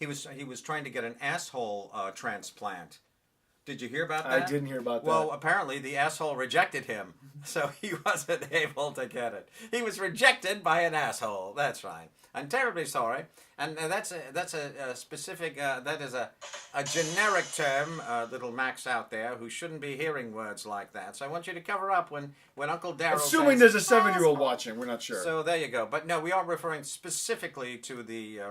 He was trying to get an asshole transplant. Did you hear about that? I didn't hear about that. Well, apparently the asshole rejected him, so he wasn't able to get it. He was rejected by an asshole. That's right. I'm terribly sorry. And that's a specific. That is a generic term, little Max out there who shouldn't be hearing words like that. So I want you to cover up when Uncle Darryl. Assuming there's a 7-year-old watching, we're not sure. So there you go. But no, we are referring specifically to the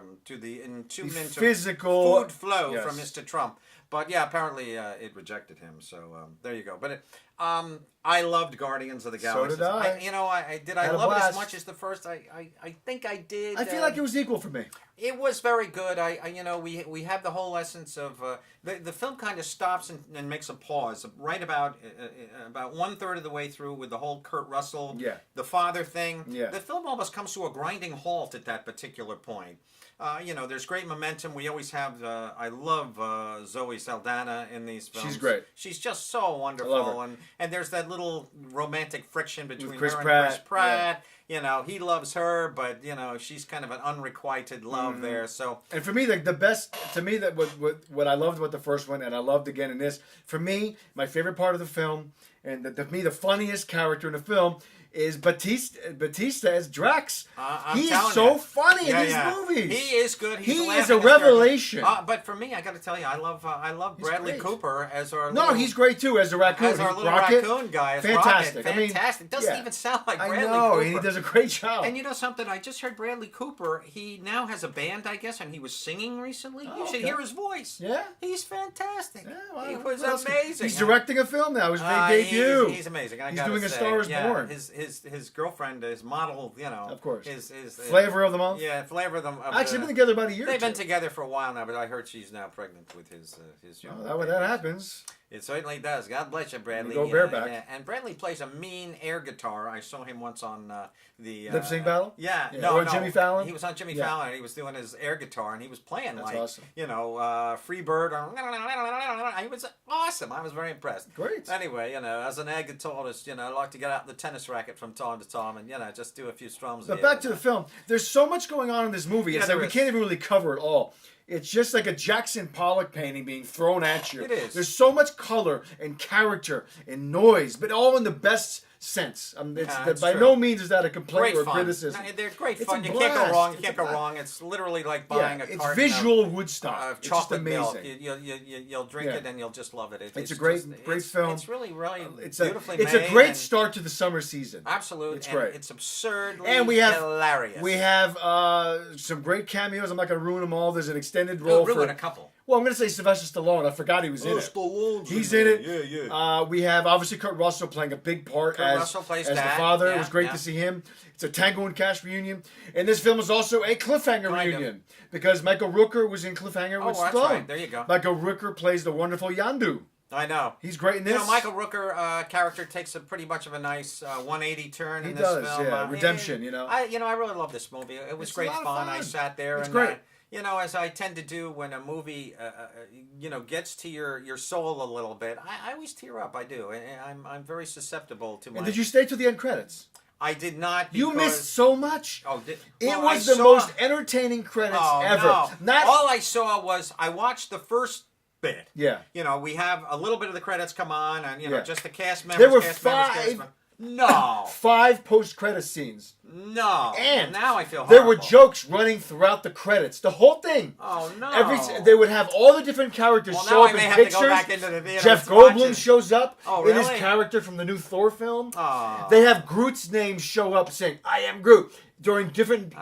physical food flow from Mr. Trump. But yeah, apparently it rejected him. So there you go. But I loved Guardians of the Galaxy. So did I. I love it as much as the first? I think I did. I feel like it was equal for me. It was very good. We have the whole essence of the film kind of stops and makes a pause right about 1/3 of the way through with the whole Kurt Russell, the father thing. Yeah. The film almost comes to a grinding halt at that particular point. There's great momentum. We always have. I love Zoe Saldana in these films. She's great. She's just so wonderful, and there's that little romantic friction between her and Chris Pratt. Yeah. He loves her, but she's kind of an unrequited love there. So, and for me, the best to me that what I loved about the first one, and I loved again in this. For me, my favorite part of the film, and the funniest character in the film is Batista as Drax. He is so funny in these movies. He is good. He is a revelation. But for me, I got to tell you, I love Bradley Cooper as our. He's great too as the raccoon. As our little raccoon guy. As fantastic. Rocket. Fantastic. Doesn't even sound like Bradley Cooper. I know, and he does a great job. And you know something? I just heard Bradley Cooper. He now has a band, I guess, and he was singing recently. You should hear his voice. Yeah, he's fantastic. Yeah, well, he was amazing. He's directing a film now. His debut. He's amazing. He's doing A Star Is Born. His girlfirend, his model, of course, his flavor of the month. Yeah, flavor of the month. Actually, been together about a year. They've been together for a while now, but I heard she's now pregnant with his young. That happens. It certainly does. God bless you, Bradley. You go bareback. Yeah. And Bradley plays a mean air guitar. I saw him once on the Lip Sync Battle. Yeah, no, Jimmy Fallon. He was on Jimmy Fallon, and he was doing his air guitar, and he was playing awesome. Free Bird. He was awesome. I was very impressed. Great. Anyway, as an air guitarist, I like to get out the tennis racket from time to time, and just do a few strums. But back to the film. There's so much going on in this movie. It's like we can't even really cover it all. It's just like a Jackson Pollock painting being thrown at you. It is. There's so much color and character and noise, but all in the best sense. By no means is that a complaint or criticism. No, they're great fun. You can't go wrong. You can't go wrong. It's literally like buying a carton. It's visual Woodstock. Of it's chocolate just amazing. Milk. You'll drink it and you'll just love it. It's a great film. It's really beautifully made. It's a great start to the summer season. Absolutely. It's great. It's absurdly hilarious. We have some great cameos. I'm not going to ruin them all. There's an extended role ruin a couple. Well, I'm going to say Sylvester Stallone. I forgot he was in it. Stallone's He's in it. Yeah. We have obviously Kurt Russell playing a big part as the father. It was great to see him. It's a Tango and Cash reunion. And this film is also a cliffhanger reunion because Michael Rooker was in Cliffhanger with Stallone. Right. There you go. Michael Rooker plays the wonderful Yandu. I know. He's great in this. You know, Michael Rooker character takes a pretty much of a nice 180 turn in this film. Yeah. Redemption, you know. I really love this movie. It was great fun. I sat there It's and great. you know, as I tend to do when a movie, you know, gets to your soul a little bit, I always tear up. I do, and I'm very susceptible to my. And did you stay till the end credits? I did not. You missed so much. Oh, it was the most entertaining credits ever. No. Not all I saw was I watched the first bit. Yeah. You know, we have a little bit of the credits come on, and you know, just the cast members. There were cast five. Members, no. 5 post-credit scenes. No. And now I feel there horrible. were jokes running throughout the credits. The whole thing. Oh no. They would have all the different characters well, show now up I may in have pictures. To go back into the theater Jeff to watch Goldblum it. shows up Oh, in his really? character from the new Thor film. Oh. They have Groot's name show up saying, "I am Groot." During different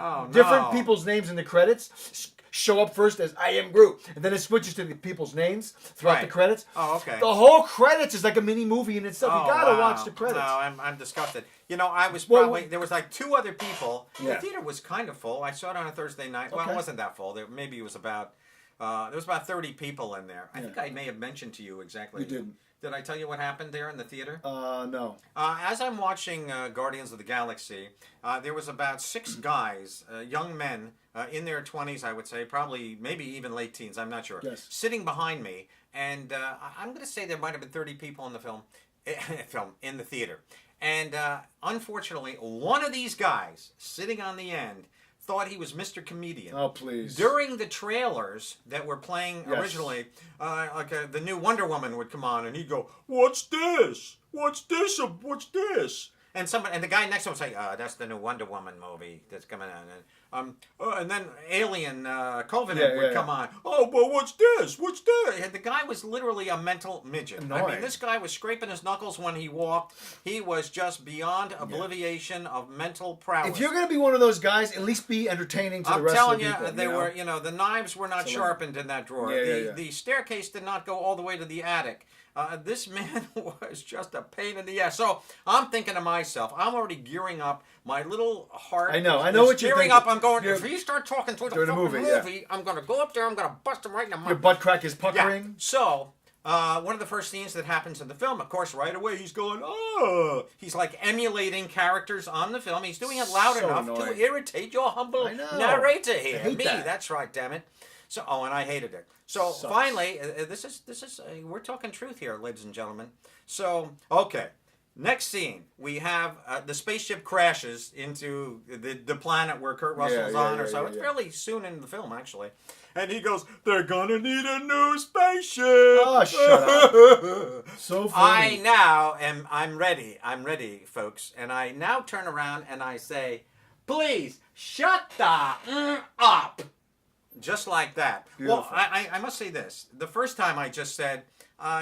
people's names in the credits show up first as "I am Groot," and then it switches to the people's names throughout the credits. Oh, okay. The whole credits is like a mini movie in itself. You gotta watch the credits. No, I'm disgusted. You know, I was probably there was like 2 other people. Yeah. The theater was kind of full. I saw it on a Thursday night. Well, it wasn't that full. Maybe it was about there was about 30 people in there. I think I may have mentioned to you exactly. You didn't. Did I tell you what happened there in the theater? No. As I'm watching Guardians of the Galaxy, there was about 6 guys, young men, in their 20s, I would say, probably maybe even late teens, I'm not sure, sitting behind me. And I'm going to say there might have been 30 people in the in the theater. And unfortunately, one of these guys sitting on the end thought he was Mr. Comedian. Oh, please. During the trailers that were playing originally, the new Wonder Woman would come on, and he'd go, "What's this? What's this? What's this?" And the guy next to him would say, "That's the new Wonder Woman movie that's coming on." And then Alien Covenant would come on. "Oh, but what's this? What's this?" And the guy was literally a mental midget. Annoying. I mean, this guy was scraping his knuckles when he walked. He was just beyond obliviation of mental prowess. If you're going to be one of those guys, at least be entertaining to the rest of the people. I'm telling you, they were, you know, the knives were not sharpened in that drawer. The staircase did not go all the way to the attic. This man was just a pain in the ass. So I'm thinking to myself, I'm already gearing up. My little heart. I know what you're gearing thinking. up. I'm going. If he start talking through the fucking movie, I'm going to go up there. I'm going to bust him right in the mouth. Your butt crack is puckering. Yeah. So one of the first scenes that happens in the film, of course, right away he's going, "Oh!" He's like emulating characters on the film. He's doing it loud enough to irritate your humble narrator here. Me, that's right. Damn it. So, and I hated it. So finally, this is we're talking truth here, ladies and gentlemen. So, okay, next scene we have the spaceship crashes into the planet where Kurt Russell's on, or so. It's fairly soon in the film, actually. And he goes, "They're gonna need a new spaceship." Oh, shut up! So funny. I'm ready. I'm ready, folks. And I now turn around and I say, "Please shut the up." Just like that. Beautiful. Well, I must say this. The first time I just said,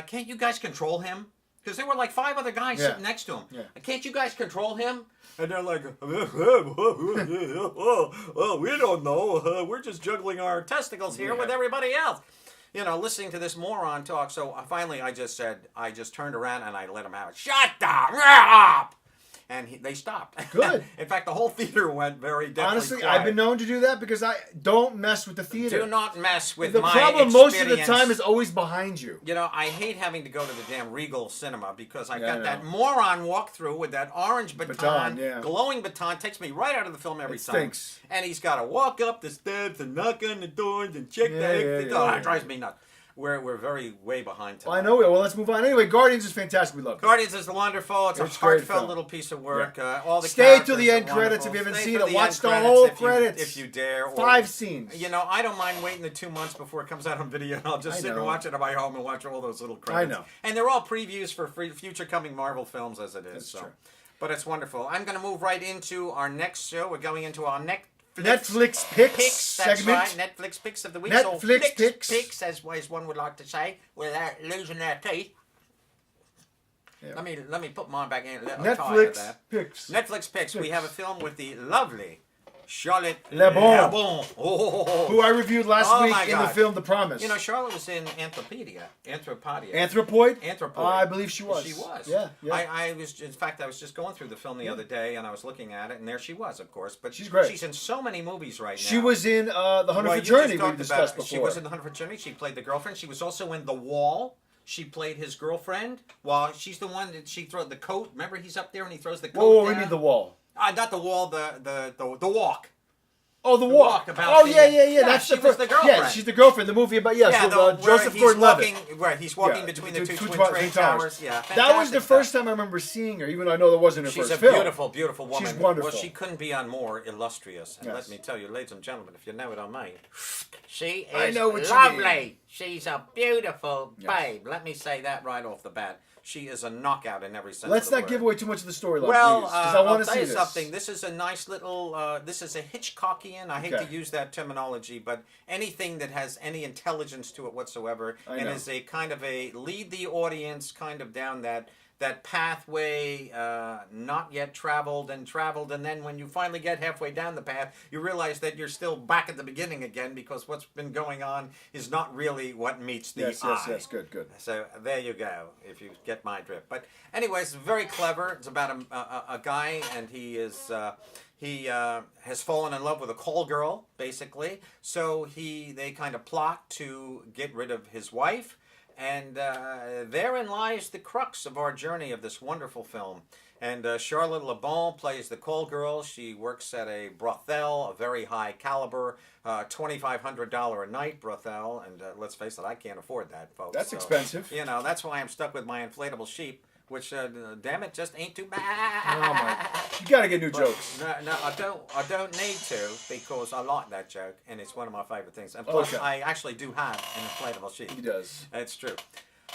"Can't you guys control him?" Because there were like 5 other guys sitting next to him. Yeah. "Can't you guys control him?" And they're like, "Oh, we don't know. We're just juggling our testicles here with everybody else." You know, listening to this moron talk. So finally I just turned around and I let him have it. "Shut up!" And they stopped. Good. In fact, the whole theater went very deathly Honestly, quiet. I've been known to do that because I don't mess with the theater. Do not mess with the my problem experience. most of the time is always behind you. You know, I hate having to go to the damn Regal Cinema because I got that moron walk through with that orange baton glowing baton, takes me right out of the film every time. Stinks. And he's got to walk up the steps and knock on the doors and check that drives me nuts. We're very way behind tonight. I know. Well, let's move on. Anyway, Guardians is fantastic. We love it. Guardians is wonderful. It's a heartfelt little piece of work. All the Stay till the end credits if you haven't seen it. Watch the whole credits if you dare. 5 scenes. You know, I don't mind waiting the 2 months before it comes out on video, and I'll just sit and watch it at my home and watch all those little credits. I know. And they're all previews for future coming Marvel films as it is. That's true. But it's wonderful. I'm going to move right into our next show. We're going into our Netflix picks segment. That's right. Netflix picks of the week. Netflix picks, as one would like to say, without losing their teeth. Yeah. Let me put mine back in. Netflix picks. Netflix picks. We have a film with the lovely Charlotte Le Bon. Who I reviewed last week in the film The Promise. You know, Charlotte was in Anthropoid? I believe she was. She was. Yeah. I was, in fact, I was just going through the film the other day, and I was looking at it, and there she was, of course. But she's great. She's in so many movies right now. She was in The Hunter for Journey we discussed before. She was in The Hunter for Journey. She played the girlfriend. She was also in The Wall. She played his girlfriend. While she's the one that she throws the coat. Remember, he's up there and he throws the coat. Whoa, down? we need the wall. Not the wall. The walk. Oh, the walk. About yeah. That's she the was first. the girlfriend. Yeah, she's the girlfriend. The movie about Joseph Gordon-Levitt. Right, he's walking between the two twin trade towers. Yeah, that was the first time I remember seeing her. Even though I know that wasn't her first film. She's a beautiful, beautiful woman. She's wonderful. Well, she couldn't be on more illustrious. And let me tell you, ladies and gentlemen, if you know it on me, she is lovely. She's a beautiful babe. Let me say that right off the bat. She is a knockout in every sense. Let's not give away too much of the storyline, well, please, because I want to see this. Something. This is a nice little. This is a Hitchcockian. I hate to use that terminology, but anything that has any intelligence to it whatsoever, and is a kind of a lead the audience kind of down that pathway, not yet traveled, and then when you finally get halfway down the path, you realize that you're still back at the beginning again because what's been going on is not really what meets the eye. Yes, good. So there you go, if you get my drift. But anyways, very clever. It's about a guy, and he has fallen in love with a call girl, basically. So they kind of plot to get rid of his wife. And therein lies the crux of our journey of this wonderful film. And Charlotte LeBon plays the call girl. She works at a brothel, a very high caliber, $2,500 a night brothel. And let's face it, I can't afford that, folks. That's expensive. You know, that's why I'm stuck with my inflatable sheep, which, damn it, just ain't too bad. Oh my! You gotta get new jokes. No, I don't need to because I like that joke, and it's one of my favorite things. And plus, I actually do have an inflatable sheep. He does. It's true.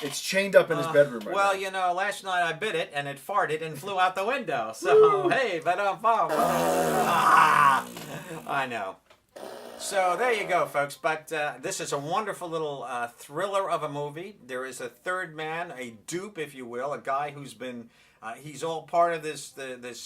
It's chained up in his bedroom right well, now. you know, last night I bit it, and it farted and flew out the window. So, hey, but I know. So there you go, folks. But this is a wonderful little thriller of a movie. There is a third man, a dupe, if you will, a guy who's been... he's all part of this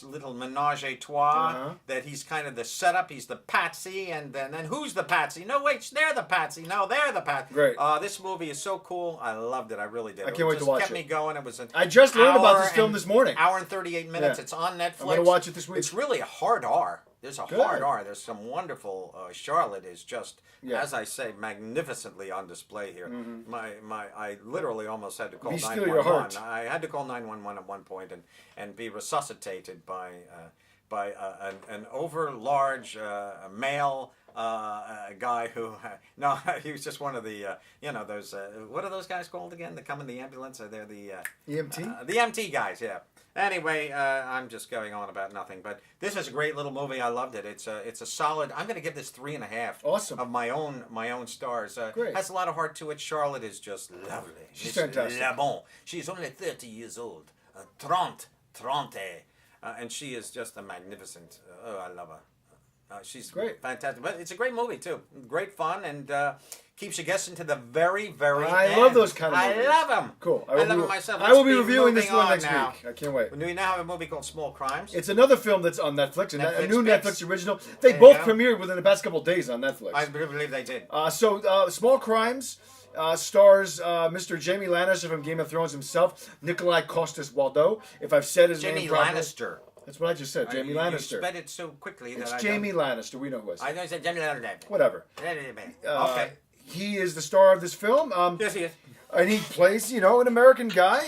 little menage a trois. That he's kind of the setup. He's the patsy, and then who's the patsy? No, wait, they're the patsy. No, they're the patsy. Great. This movie is so cool. I loved it. I really did. I can't wait to watch it. It kept me going. It was I just learned about this film this morning. Hour and 38 minutes. Yeah. It's on Netflix. I'm gonna watch it this week. It's really a hard R. There's a hard R. There's some wonderful. Charlotte is just, as I say, magnificently on display here. I literally almost had to call 911. I had to call 911 at one point and be resuscitated by an overlarge male guy who he was just one of the those what are those guys called again that come in the ambulance? They're the EMT. The EMT guys, yeah. Anyway, I'm just going on about nothing, but this is a great little movie. I loved it. It's a solid. I'm going to give this 3.5. Awesome. Of my own stars. Great. Has a lot of heart to it. Charlotte is just lovely. She's fantastic. Bon. She's only 30 years old. 30. And she is just a magnificent. I love her. She's great, fantastic. But it's a great movie too. Great fun and keeps you guessing to the very end. I love those kind of movies. I love them. Cool. I love them myself. I will be reviewing this one next week. I can't wait. We now have a movie called Small Crimes. It's another film that's on Netflix, a new Netflix original. They both premiered within the past couple of days on Netflix. I believe they did. Small Crimes stars Mr. Jamie Lannister from Game of Thrones himself, Nikolai Costas-Waldau. If I've said his name properly. Jamie Lannister. That's what I just said, Jamie Lannister. You sped it so quickly that it's Jamie Lannister. We know who it is. I know I said Jamie Lannister. Whatever. Okay. He is the star of this film. Yes, he is. And he plays, an American guy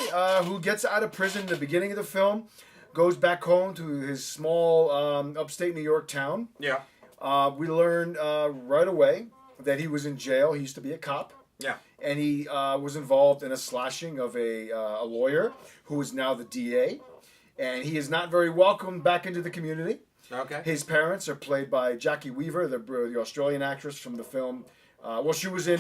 who gets out of prison at the beginning of the film, goes back home to his small upstate New York town. Yeah. We learn right away that he was in jail. He used to be a cop. Yeah. And he was involved in a slashing of a lawyer who is now the DA. And he is not very welcome back into the community. Okay. His parents are played by Jackie Weaver, the Australian actress from the film. She was in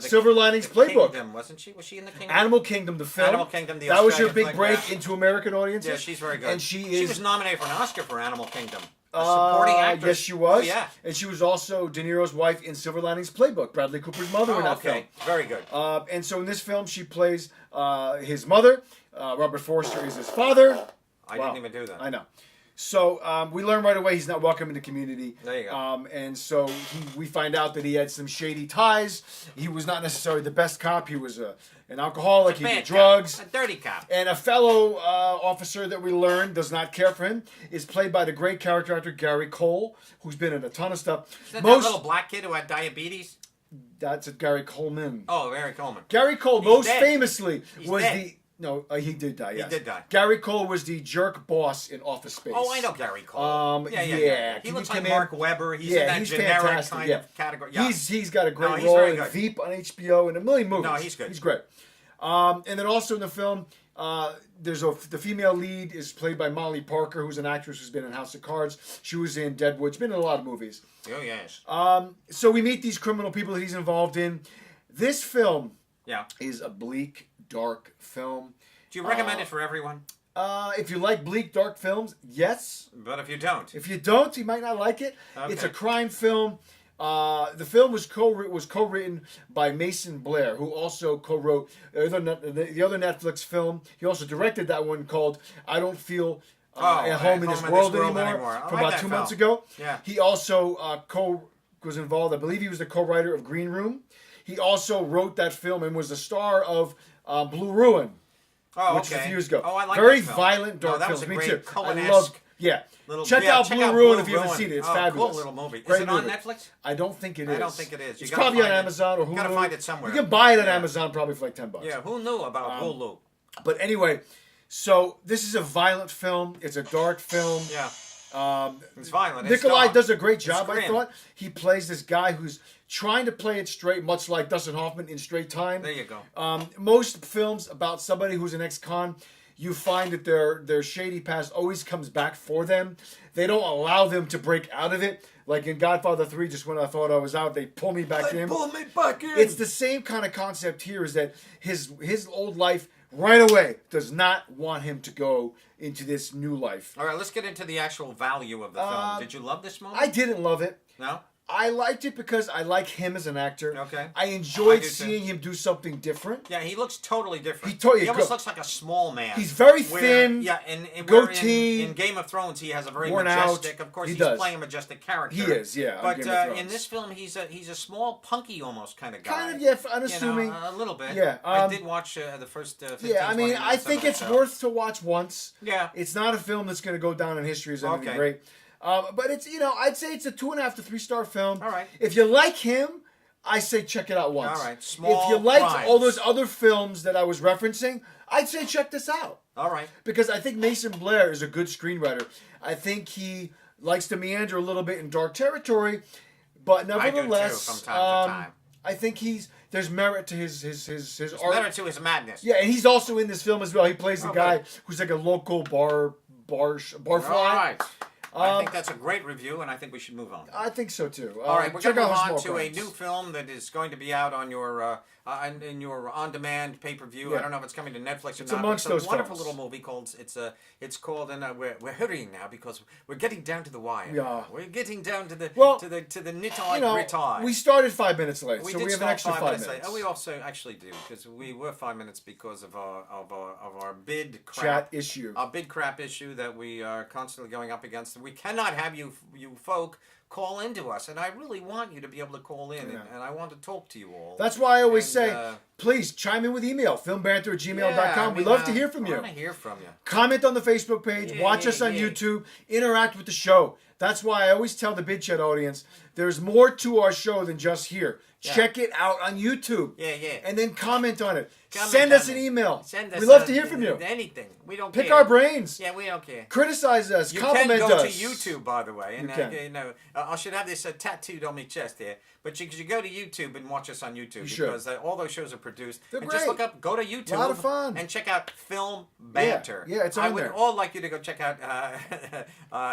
Silver Linings Playbook. Kingdom, wasn't she? Was she in the Kingdom? Animal Kingdom, the film. Animal Kingdom, the That was her Australian big break into American audiences. Yeah, she's very good. And she was nominated for an Oscar for Animal Kingdom. Supporting actress. Yes, she was. Oh, yeah. And she was also De Niro's wife in Silver Linings Playbook, Bradley Cooper's mother in that film. Very good. And so in this film, she plays his mother. Robert Forster is his father. I didn't even do that. I know. So we learn right away he's not welcome in the community. There you go. And so we find out that he had some shady ties. He was not necessarily the best cop. He was an alcoholic. He did drugs. A dirty cop. And a fellow officer that we learn does not care for him is played by the great character actor Gary Cole, who's been in a ton of stuff. Is that little black kid who had diabetes? That's Gary Coleman. Oh, Barry Coleman. Gary Cole, He's most dead. famously, He's was dead. the... No, he did die, yes. He did die. Gary Cole was the jerk boss in Office Space. Oh, I know Gary Cole. Yeah. He Can looks you like come Mark in? Webber. He's Yeah, in that he's generic fantastic, kind yeah. of category. Yeah. He's got a great No, he's role very in good. Veep on HBO and a million movies. No, he's good. He's great. And then also in the film, the female lead is played by Molly Parker, who's an actress who's been in House of Cards. She was in Deadwood. She's been in a lot of movies. Oh, yes. So we meet these criminal people that he's involved in. This film Yeah. is a bleak, dark film. Do you recommend it for everyone? If you like bleak, dark films, yes. But if you don't. If you don't, you might not like it. Okay. It's a crime film. The film was co-written by Mason Blair, who also co-wrote the other Netflix film. He also directed that one called "I Don't Feel at Home in This World Anymore" I from like about that 2 film. months ago. Yeah. He also was involved. I believe he was the co-writer of Green Room. He also wrote that film and was the star of Blue Ruin. Oh, Which was a okay. few years ago. Oh, I like Very that film. violent, dark No, that films. was a Me great too. Coen-esque Yeah. little- check yeah, out check Blue out Ruin Blue if you haven't Ruin. seen it. It's Oh, fabulous. cool little movie. Is Great it on movie. Netflix? I don't think it is. I don't think it is. You It's gotta probably on find it. Amazon or Hulu. You gotta find it somewhere. You can buy it on Yeah. Amazon probably for like $10. Yeah, who knew about Hulu? But anyway, so this is a violent film. It's a dark film. Yeah. It's violent. It's Nikolai dark. does a great job, I grim. thought. He plays this guy who's trying to play it straight, much like Dustin Hoffman in Straight Time. There you go. Most films about somebody who's an ex-con, you find that their shady past always comes back for them. They don't allow them to break out of it. Like in Godfather 3, just when I thought I was out, they pull me back in. Pull me back in. It's the same kind of concept here, is that his old life right away does not want him to go into this new life. All right, let's get into the actual value of the film. Did you love this movie? I didn't love it. No? I liked it because I like him as an actor. Okay. I enjoyed I do too. seeing him do something different. Yeah, he looks totally different. He totally- almost go- looks like a small man. He's very Where- thin, Yeah, and goatee, in Game of Thrones, he has a very worn majestic. out. Of course, He he's does. playing a majestic character. He is, yeah, on But Game of Thrones. in this film, he's a small, punky, almost kind of guy. Kind of, yeah, You unassuming. know, a little bit. Yeah, I did watch the first 15, Yeah, I mean, 20 I minutes think of it, it's so. worth to watch once. Yeah. It's not a film that's going to go down in history as anything Okay. great. But it's, I'd say it's a 2.5 to 3 star film. All right. If you like him, I say check it out once. All right. Small If you liked crimes. all those other films that I was referencing, I'd say check this out. All right. Because I think Mason Blair is a good screenwriter. I think he likes to meander a little bit in dark territory, but nevertheless, I do too, from time to time. I think there's merit to his art. Better to his madness. Yeah, and he's also in this film as well. He plays the Oh, guy good. who's like a local bar All fly. right. I think that's a great review, and I think we should move on. I think so too. All right, we're going to move on to Small a Crimes. new film that is going to be out on your in your on-demand pay-per-view. Yeah. I don't know if it's coming to Netflix or It's not. amongst It's a those wonderful films. little movie called it's called, and we're hurrying now because we're getting down to the wire. Yeah. We're getting down to the Well, to the nitty gritty. we started 5 minutes late, We so did we have an start extra 5 minutes. late. Oh, we also actually do because we were 5 minutes because of our bid crap. Chat issue. Our bid crap issue that we are constantly going up against. We cannot have you folk call into us, and I really want you to be able to call in, Yeah. and I want to talk to you all. That's why I always And, say, please chime in with email, filmbanter@gmail.com. yeah, We'd love to hear from I you. want to hear from you. Comment on the Facebook page. Yeah, watch yeah, us on yeah. YouTube. Interact with the show. That's why I always tell the Bid Chat audience, there's more to our show than just here. Yeah. Check it out on YouTube. Yeah, yeah. And then comment on it. Comment Send us on an it. email. Send us We love to hear from you. Anything. We don't Pick care. our brains. Yeah, we don't care. Criticize us. You Compliment can go us. to YouTube, by the way, and You can. I should have this tattooed on my chest here. But you go to YouTube and watch us on YouTube You should. because all those shows are produced. They're and great. just look up, go to YouTube, Lot of fun. and check out Film Banter. Yeah, it's I on would there. all like you to go check out.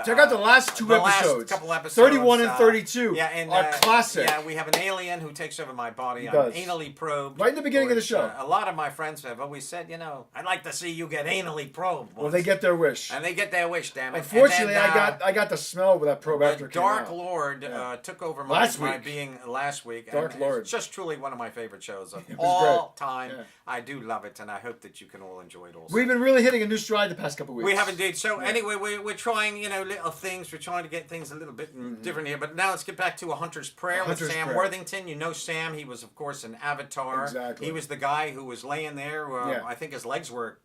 Check out the last two episodes. Last couple episodes. 31 and 32 Yeah, and are classic. Yeah, we have an alien who takes over my body. He I'm does. anally probed. Right in the beginning of the which, show. A lot of my friends have always said, I'd like to see you get anally probed. Well, once." they get their wish. And they get their wish, damn it. Unfortunately, And then, I got the smell with that probe after the it came Dark out. Lord Yeah. took over Last my week. being last week. Dark and Lord. It's just truly one of my favorite shows of was all great. time. Yeah. I do love it, and I hope that you can all enjoy it also. We've been really hitting a new stride the past couple weeks. We have indeed. So anyway, we're trying, little things. We're trying to get things a little bit different here. But now let's get back to A Hunter's Prayer with Hunter's Sam Prayer. Worthington. You know Sam. He was, of course, an Avatar. Exactly. He was the guy who was laying there. I think his legs were.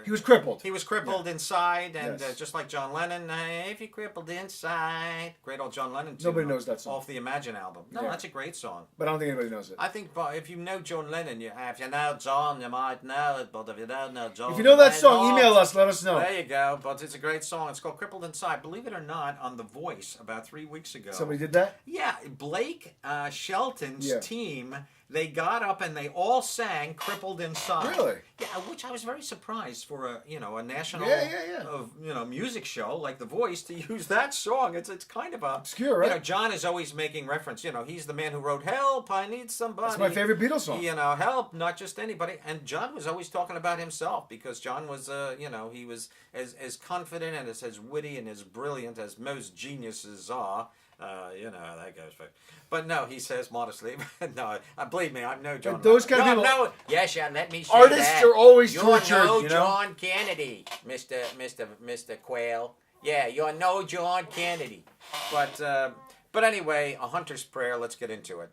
He was crippled. He was crippled inside, and Yes. Just like John Lennon, if you're crippled inside. Great old John Lennon tune. Nobody knows that song. Off the Imagine album. No, Yeah. that's a great song. But I don't think anybody knows it. I think if you know John Lennon, if you know John, you might know it. But if you don't know John, If you know that might song, not. email us. Let us know. There you go. But it's a great song. It's called Crippled Inside. Believe it or not, on The Voice about 3 weeks ago. Somebody did that? Yeah, Blake Shelton's Yeah. team, they got up and they all sang "Crippled Inside." Really? Yeah, which I was very surprised for a national music show like The Voice to use that song. It's kind of obscure, right? John is always making reference. He's the man who wrote "Help, I Need Somebody." That's my favorite Beatles song. Help, not just anybody. And John was always talking about himself because John was, he was as confident and as witty and as brilliant as most geniuses are. That goes for. But no, he says modestly. No, believe me, I'm no John. And those kind of people. No, yes, yeah. Let me say Artists that. are always You're tortured, no you know? John Kennedy, Mr. Quail. Yeah, you're no John Kennedy. But anyway, A Hunter's Prayer. Let's get into it.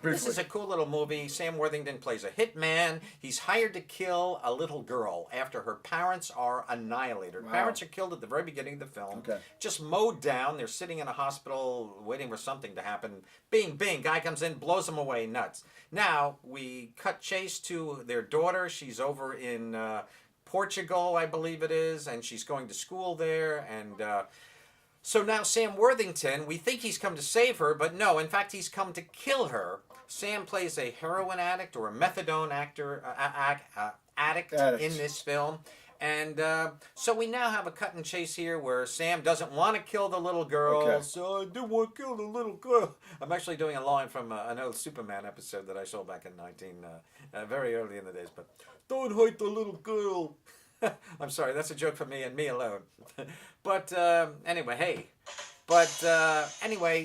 This is a cool little movie. Sam Worthington plays a hitman. He's hired to kill a little girl after her parents are annihilated. Her parents are killed at the very beginning of the film. Okay. Just mowed down. They're sitting in a hospital waiting for something to happen. Bing, bing. Guy comes in, blows them away, nuts. Now, we cut chase to their daughter. She's over in Portugal, I believe it is, and she's going to school there, and... So now Sam Worthington, we think he's come to save her, but no, in fact, he's come to kill her. Sam plays a heroin addict or a methadone addict in this film. And so we now have a cut and chase here where Sam doesn't want to kill the little girl. Okay. So I didn't want to kill the little girl. I'm actually doing a line from an old Superman episode that I saw back in very early in the days. But don't hurt the little girl. I'm sorry, that's a joke for me and me alone. But anyway,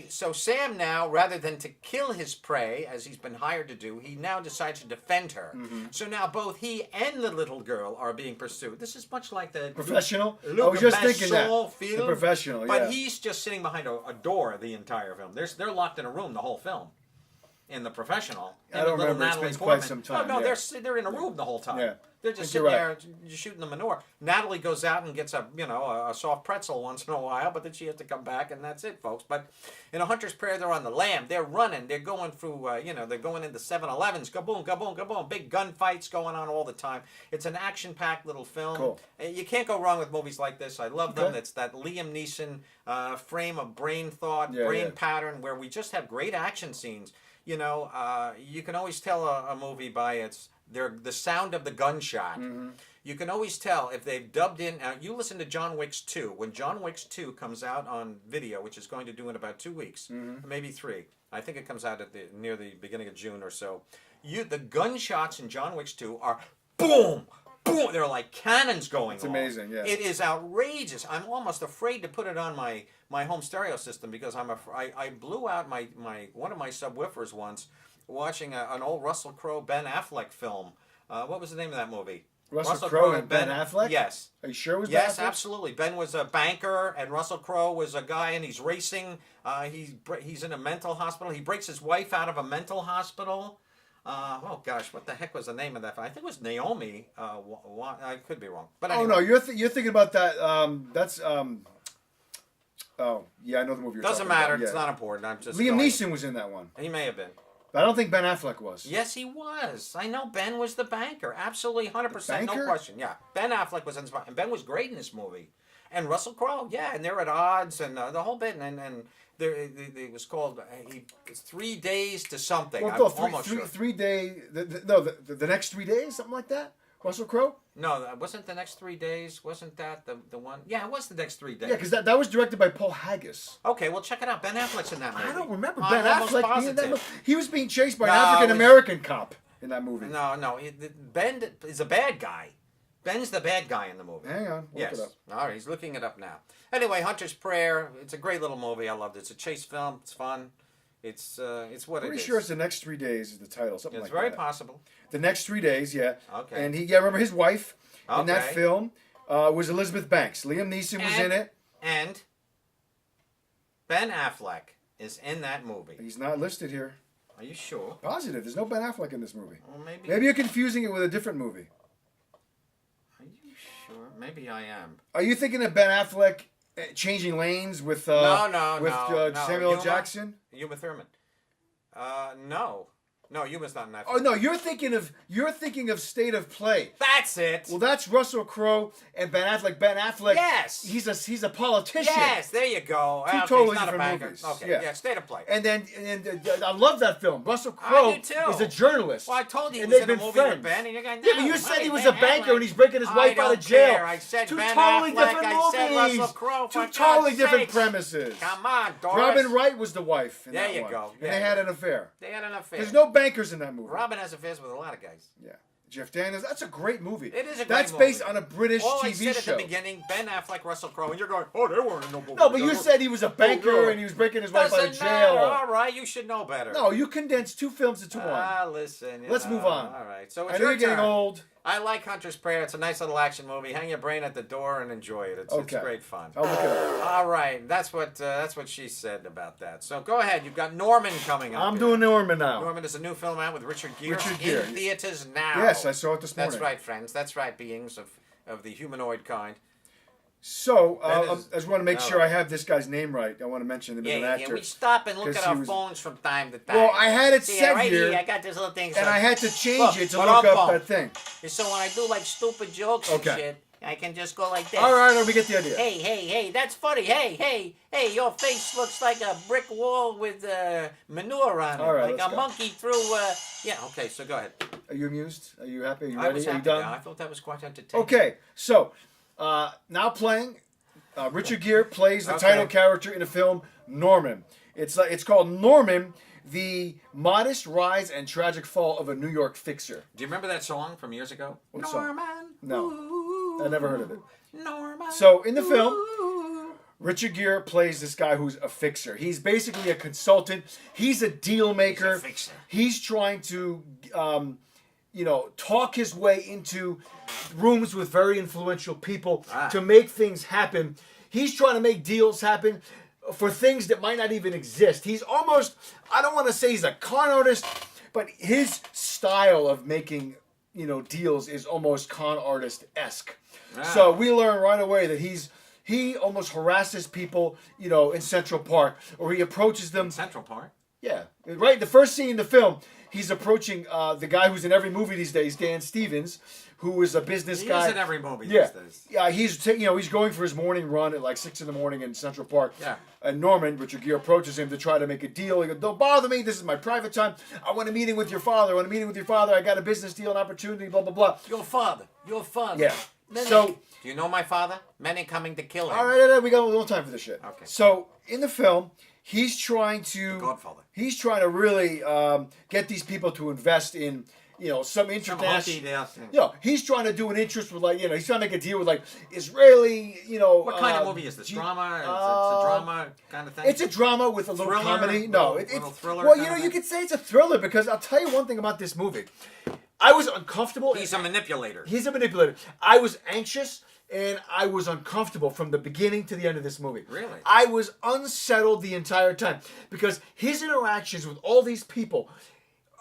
so Sam now, rather than to kill his prey, as he's been hired to do, he now decides to defend her. Mm-hmm. So now both he and the little girl are being pursued. This is much like the... Professional? Luc I was just thinking that. film. The Professional, But yeah. he's just sitting behind a door the entire film. They're locked in a room the whole film. In The Professional. I don't remember. It's been quite some time. No, yeah. they're in a room the whole time. Yeah. They're just You're sitting right. there shooting the manure. Natalie goes out and gets a soft pretzel once in a while, but then she has to come back, and that's it, folks. But in A Hunter's Prayer, they're on the lam. They're running. They're going through, they're going into 7-Elevens. Kaboom, kaboom, kaboom. Big gunfights going on all the time. It's an action-packed little film. Cool. You can't go wrong with movies like this. I love them. Okay. It's that Liam Neeson frame of brain thought, Yeah, brain yeah. pattern, where we just have great action scenes. You can always tell a movie by the sound of the gunshot. Mm-hmm. You can always tell if they've dubbed in. You listen to John Wick's 2. When John Wick's 2 comes out on video, which is going to do in about 2 weeks, Mm-hmm. maybe 3. I think it comes out near the beginning of June or so. The gunshots in John Wick's 2 are boom, boom. They're like cannons going It's off. amazing, yeah. It is outrageous. I'm almost afraid to put it on my home stereo system because I blew out my one of my subwoofers once watching an old Russell Crowe, Ben Affleck film. What was the name of that movie? Russell Crowe and Ben Affleck? Yes. Are you sure it was Yes, Ben Affleck? absolutely. Ben was a banker, and Russell Crowe was a guy, and he's racing. He's in a mental hospital. He breaks his wife out of a mental hospital. Oh gosh, what the heck was the name of that? I think it was Naomi. I could be wrong, but anyway. Oh no, you're thinking about that. That's Oh yeah, I know the movie. Doesn't matter. It's not important. I'm just Liam going- Neeson was in that one. He may have been. But I don't think Ben Affleck was. Yes, he was. I know Ben was the banker. Absolutely, 100%, no banker? question. Yeah, Ben Affleck was in this, and Ben was great in this movie. And Russell Crowe, yeah, and they're at odds, and the whole bit, and it was called 3 days to something. Well, I'm no, almost sure. 3 day. The next 3 days, something like that. Russell Crowe. No, that wasn't the next 3 days. Wasn't that the one? Yeah, it was the next 3 days. Yeah, because that was directed by Paul Haggis. Okay, well check it out. Ben Affleck's in that movie. I don't remember I'm Ben almost Affleck being in that positive. movie. He was being chased by No, an African American cop in that movie. No, Ben is a bad guy. Ben's the bad guy in the movie. Hang on, look Yes. it up. All right, he's looking it up now. Anyway, Hunter's Prayer. It's a great little movie. I loved it. It's a chase film. It's fun. It's what it Pretty is. sure it's The Next 3 Days is the title, something It's like very that. possible. The Next 3 Days, yeah. Okay. And remember his wife in that Okay. film was Elizabeth Banks. Liam Neeson was in it. And Ben Affleck is in that movie. He's not listed here. Are you sure? Positive. There's no Ben Affleck in this movie. Well, maybe. Maybe you're confusing it with a different movie. Are you sure? Maybe I am. Are you thinking of Ben Affleck changing lanes with no. Samuel Uma? Jackson? Uma Thurman. No. No, Uma's not in that. Oh no, you're thinking of State of Play. That's it. Well, that's Russell Crowe and Ben Affleck. Ben Affleck. Yes. He's a politician. Yes, there you go. Two Okay, totally he's not a different banker. movies. Okay, Yeah. yeah, State of Play. And then I love that film. Russell Crowe do too. is a journalist. Well, I told you he and was they've in a been movie friends. with Ben, and you're going, Yeah, but you no, said he Ben was a banker Affleck. and he's breaking his wife out of don't jail. care. I said Two Ben totally Affleck. different I said movies. Russell Crowe. Two for totally God's different sakes. premises. Come on, Doris. Robin Wright was the wife. In There that you one. go. And Yeah. they had an affair. They had an affair. There's no bankers in that movie. Robin has affairs with a lot of guys. Yeah. Jeff Daniels. That's a great movie. It is a great That's movie. based on a British All I TV said show. at the beginning, Ben Affleck, Russell Crowe, and you're going, oh, they weren't in no movie. No, but you said he was a banker and he was breaking his wife out of Doesn't jail. matter. All right, you should know better. No, you condensed two films into one. Listen. Let's move on. All right. So I it's know your you're getting turn. old. I like Hunter's Prayer. It's a nice little action movie. Hang your brain at the door and enjoy it. It's Okay. great fun. I'll look it up. All right, that's what she said about that. So go ahead. You've got Norman coming up. I'm here. doing Norman now. Norman is a new film out with Richard Gere. Richard Gere. In theaters now. Yes, I saw it this morning. That's right, friends. That's right, beings of the humanoid kind. So, That I is- just want to make all sure right. I have this guy's name right. I want to mention him as an Yeah, actor. we stop and look 'Cause at he our was- phones from time to time. Well, I had it See, set right here, I got this little thing. and I had to change it to Look, look up ba-dum-bum. that thing. So when I do like stupid jokes and Okay. shit, I can just go like this. All right, let me get the idea. Hey, that's funny. Hey, your face looks like a brick wall with manure on it. All right, like let's a go. monkey through, yeah, okay, so go ahead. Are you amused? Are you happy? Are you I ready? was Are you happy done? now. I thought that was quite entertaining. Okay, so now playing, Richard Gere plays the Okay. title character in a film, Norman. It's called Norman, the modest rise and tragic fall of a New York fixer. Do you remember that song from years ago? What song? Norman. No. Ooh, I never heard of it. Norman. So in the film, Ooh. Richard Gere plays this guy who's a fixer. He's basically a consultant. He's a deal maker. He's a fixer. He's trying to, talk his way into rooms with very influential people to make things happen. He's trying to make deals happen for things that might not even exist. He's almost, I don't want to say he's a con artist, but his style of making, deals is almost con artist-esque. So we learn right away that he almost harasses people, in Central Park, or he approaches them. Central Park. Yeah, right. The first scene in the film, he's approaching the guy who's in every movie these days, Dan Stevens, who is a business He guy. is in every movie Yeah, these days. yeah. He's going for his morning run at like 6 a.m. in Central Park. Yeah. And Norman, Richard Gere, approaches him to try to make a deal. He goes, "Don't bother me. This is my private time. I want a meeting with your father. I got a business deal, an opportunity. Blah blah blah." Your father. Yeah. Many. So. Do you know my father? Many coming to kill him. All right, we got a little time for this shit. Okay. So in the film, he's trying to Godfather. He's trying to really get these people to invest in, some international. He's trying to do an interest with he's trying to make a deal with Israeli. What kind of movie is this? Drama? It's a drama kind of thing. It's a drama with a little Thriller? comedy. No, Little thriller well, kind of you thing? could say it's a thriller because I'll tell you one thing about this movie. I was uncomfortable. He's a manipulator. He's a manipulator. I was anxious and I was uncomfortable from the beginning to the end of this movie. Really? I was unsettled the entire time because his interactions with all these people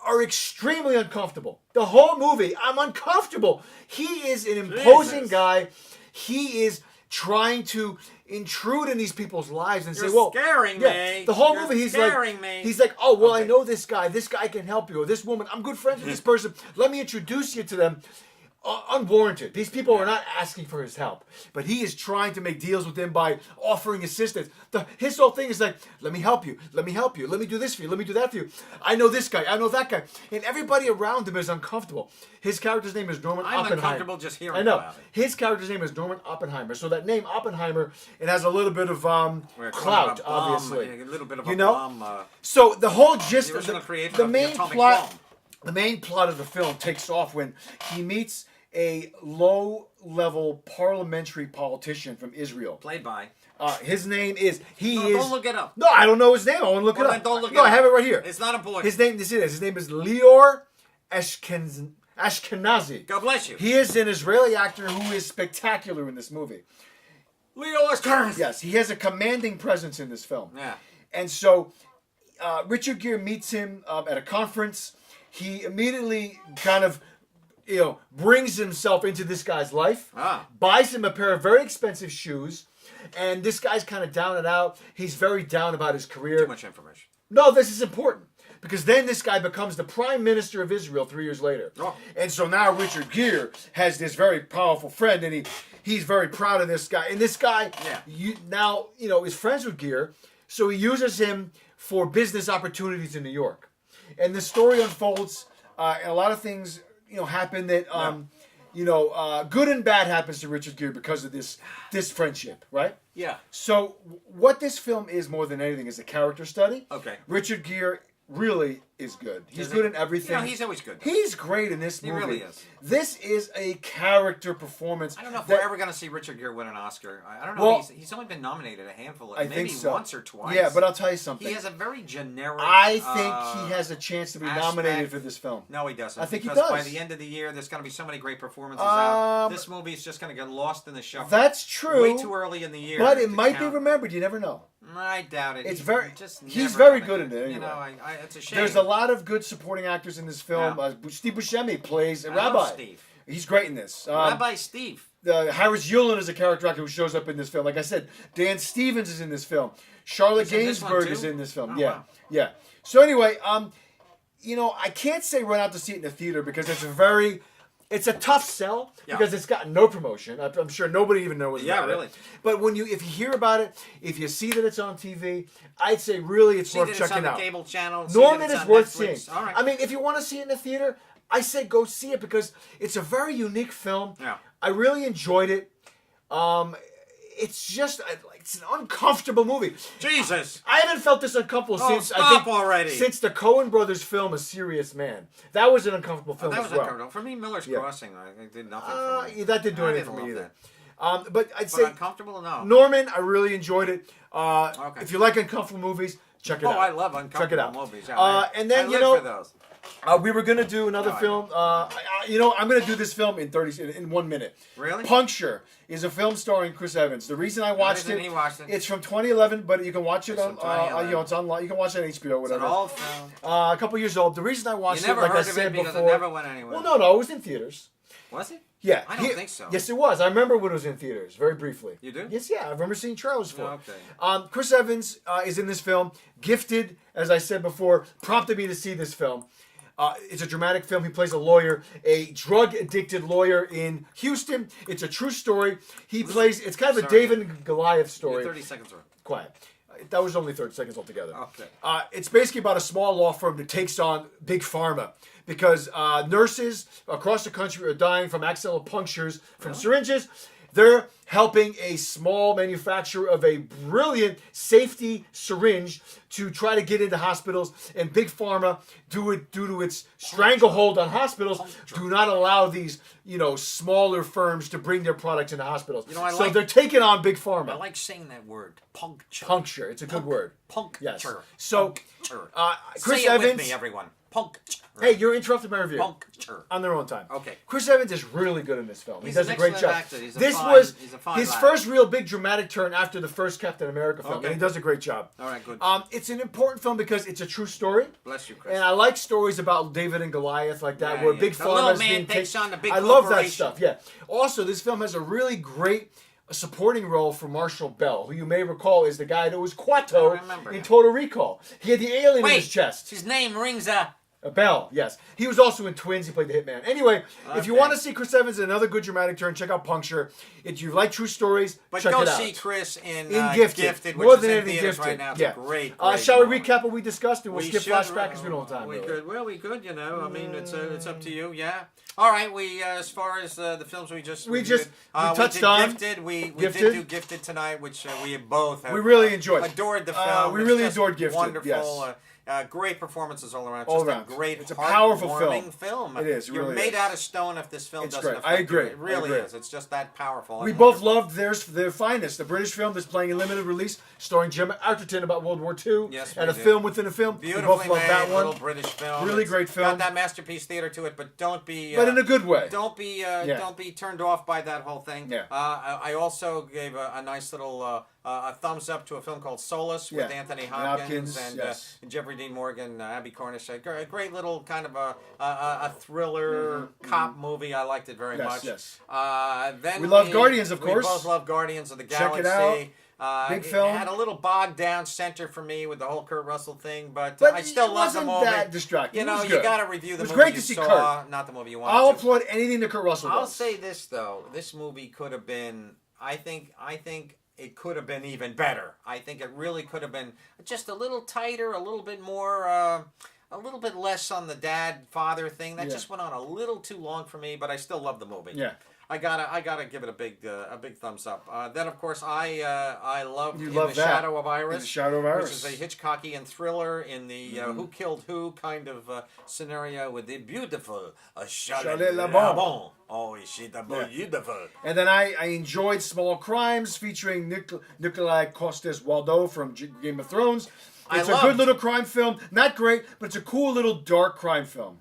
are extremely uncomfortable. The whole movie, I'm uncomfortable. He is an imposing guy. He is trying to intrude in these people's lives and You're say, "Well, scaring me. The whole You're movie, he's scaring me. like, "Oh, well, I Okay. know this guy. This guy can help you, or this woman. I'm good friends with this person. Let me introduce you to them." Unwarranted. These people are not asking for his help, but he is trying to make deals with them by offering assistance. His whole thing is like, "Let me help you. Let me help you. Let me do this for you. Let me do that for you. I know this guy. I know that guy." And everybody around him is uncomfortable. His character's name is Norman I'm Oppenheimer. uncomfortable just hearing I know. about it. His character's name is Norman Oppenheimer. So that name Oppenheimer, it has a little bit of We're talking clout, about a bomb, obviously. a little bit of You a know? bomb. So the whole gist The of original creator the of the main atomic plot, bomb. the main plot of the film takes off when he meets a low-level parliamentary politician from Israel. Played by. His name is Don't look it up. No, I don't know his name. I want to look Well, it then up. don't look no, it I up. have it right here. It's not a boy. His name is Lior Ashkenazi. God bless you. He is an Israeli actor who is spectacular in this movie. Leo Ashkenazi. Yes, he has a commanding presence in this film. Yeah. And so Richard Gere meets him at a conference. He immediately kind of, brings himself into this guy's life. Buys him a pair of very expensive shoes. And this guy's kind of down and out. He's very down about his career. Too much information. No, this is important. Because then this guy becomes the prime minister of Israel 3 years later. Oh. And so now Richard Gere has this very powerful friend, and he's very proud of this guy. And this guy is friends with Gere, so he uses him for business opportunities in New York. And the story unfolds, and a lot of things happen that good and bad happens to Richard Gere because of this friendship, right? Yeah. So what this film is more than anything is a character study. Okay. Richard Gere really is good. He's good in everything. He's always good. He's great in this movie. He really is. This is a character performance. I don't know if we're ever going to see Richard Gere win an Oscar. I don't know. Well, he's only been nominated a handful, I maybe think so. once or twice. Yeah, but I'll tell you something. He has a very generic. I think he has a chance to be aspect. nominated for this film. No, he doesn't. I think because he does. by the end of the year, there's going to be so many great performances out. This movie's just going to get lost in the shuffle. That's true. Way too early in the year. But it might be remembered. You never know. I doubt it. He's very good in it. Anyway. It's a shame. There's a lot of good supporting actors in this film. Yeah. Steve Buscemi plays a I rabbi. love Steve. He's great in this. Rabbi Steve. Harris Yulin is a character actor who shows up in this film. Like I said, Dan Stevens is in this film. Charlotte Gainsbourg is in this film. Oh, yeah, wow. yeah. So anyway, I can't say run out to see it in the theater because it's a tough sell because it's got no promotion. I'm sure nobody even knows about really. it. But if you hear about it, if you see that it's on TV, I'd say really it's worth checking out. On the cable channel. Norman is worth seeing. All right. I mean, if you want to see it in the theater, I say go see it because it's a very unique film. Yeah. I really enjoyed it. It's just it's an uncomfortable movie. Jesus. I haven't felt this uncomfortable since stop already. Since the Coen Brothers film A Serious Man. That was an uncomfortable film That was as well. uncomfortable. For me, Miller's Crossing, I did nothing for me. That didn't do anything for love me either. that. But I'd say uncomfortable? No. Norman, I really enjoyed it. Okay. If you like uncomfortable movies, check it out. I love uncomfortable Check it out. movies. Yeah, and then I live for those. we were gonna do another film. I'm gonna do this film in 1 minute. Really? Puncture is a film starring Chris Evans. The reason I watched it, it's from 2011, but you can watch it on. It's online. You can watch it on HBO, whatever. It's an old film. A couple years old. The reason I watched You never it, like I heard of said it because before, it never went anywhere. well, no, it was in theaters. Was it? Yeah, I don't think so. Yes, it was. I remember when it was in theaters, very briefly. You do? Yes, yeah. I remember seeing trailers for it. Okay. Chris Evans is in this film. Gifted, as I said before, prompted me to see this film. It's a dramatic film. He plays a lawyer, a drug-addicted lawyer in Houston. It's a true story. It's kind of a David and Goliath story. 30 seconds are Quiet. That was only 30 seconds altogether. Okay. It's basically about a small law firm that takes on Big Pharma because nurses across the country are dying from accidental punctures from syringes. They're helping a small manufacturer of a brilliant safety syringe to try to get into hospitals. And Big Pharma, due to its stranglehold on hospitals, do not allow these smaller firms to bring their products into hospitals. So they're taking on Big Pharma. I like saying that word, puncture. Puncture. It's a good word. Puncture. Yes. So, Chris Say it Evans. with me, everyone. Puncture. Hey, you're interrupting my review. Puncture. On their own time. Okay. Chris Evans is really good in this film. He's he does an a great excellent job. actor. He's This a was fine his lad. first real big dramatic turn after the first Captain America film, Okay. and he does a great job. All right, good. It's an important film because it's a true story. Bless you, Chris. And I like stories about David and Goliath like that, where Big The Pharma little is man being takes on the big I love that corporation. stuff. Yeah. Also, this film has a really great supporting role for Marshall Bell, who you may recall is the guy that was Quato in Total Recall. He had the alien in his chest. His name rings a Bell, yes. He was also in Twins. He played the hitman. Anyway, if you want to see Chris Evans in another good dramatic turn, check out Puncture. If you like true stories, check it out. But go see Chris in Gifted. which More is than in anything, theaters Gifted. right now. It's yeah. a great shall we moment. recap what we discussed and we'll skip should, flashback because we don't have time. We really. could. Well, we could. I mean, it's up to you. Yeah. All right. We as far as the films we just touched did on Gifted. We Gifted. did do Gifted tonight, which we both have. We really enjoyed. Adored the film. We It's really just adored Gifted. Wonderful. Yes. Great performances all around. All Just around. a great, It's a powerful film. It is. It You're really made is. out of stone if this film It's doesn't great. affect I agree. you. It really I agree. is. It's just that powerful. We and both wonderful. loved their finest, the British film that's playing in limited release, starring Gemma Arterton about World War II, Yes, and we a did. film within a film. Beautifully we both loved made, that one. little British film. Really It's great film. Got that masterpiece theater to it, but don't be. But in a good way. Don't be. Don't be turned off by that whole thing. Yeah. I also gave a nice little a thumbs up to a film called Solace with Yeah. Anthony Hopkins, Hopkins and yes. Jeffrey Dean Morgan, Abby Cornish. A great little kind of a thriller cop movie. I liked it very Yes, much. yes. Then We love Guardians, of course. We both love Guardians of the Check it Galaxy. Big it film. had a little bogged down center for me with the whole Kurt Russell thing, but But I still it love the wasn't movie. that distracting. You It know, was you good. got to review the It was movie great you to see saw, not the movie you wanted I'll to. applaud anything that Kurt Russell I'll does. say this though: this movie could have been. I think it could have been even better. I think it really could have been just a little tighter, a little bit more, a little bit less on the dad-father thing. That Yeah. just went on a little too long for me, but I still love the movie. Yeah. I gotta give it a big thumbs up. Then of course I love You In love the that. Shadow of Iris. In the Shadow of Iris. Which is a Hitchcockian thriller in the who killed who kind of scenario with the beautiful Charlotte Le Le Bon. Bon. Oh, is she the beautiful? And then I enjoyed Small Crimes featuring Nikolai Costas-Waldau from Game of Thrones. It's a good little crime film. Not great, but it's a cool little dark crime film.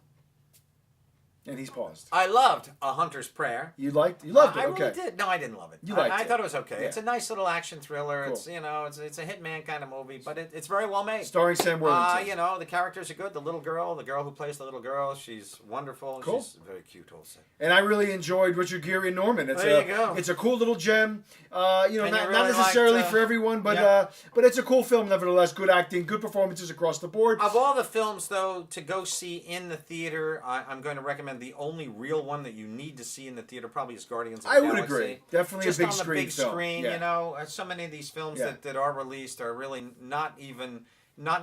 And he's paused. I loved A Hunter's Prayer. You loved it? Okay. I really did. No, I didn't love it. You liked I it. thought it was okay. Yeah. It's a nice little action thriller. Cool. It's a hitman kind of movie, but it's very well made. Starring Sam Worthington. The characters are good. The girl who plays the little girl, she's wonderful. Cool. She's very cute also. And I really enjoyed Richard Gere and Norman. There you go. It's a cool little gem. And you Not really necessarily liked, for everyone, but yeah. but it's a cool film nevertheless. Good acting, good performances across the board. Of all the films, though, to go see in the theater, I'm going to recommend the only real one that you need to see in the theater probably is Guardians of the I would Galaxy. agree. Definitely Just a big on the screen big film. screen, Yeah. so many of these films Yeah. that are released are really not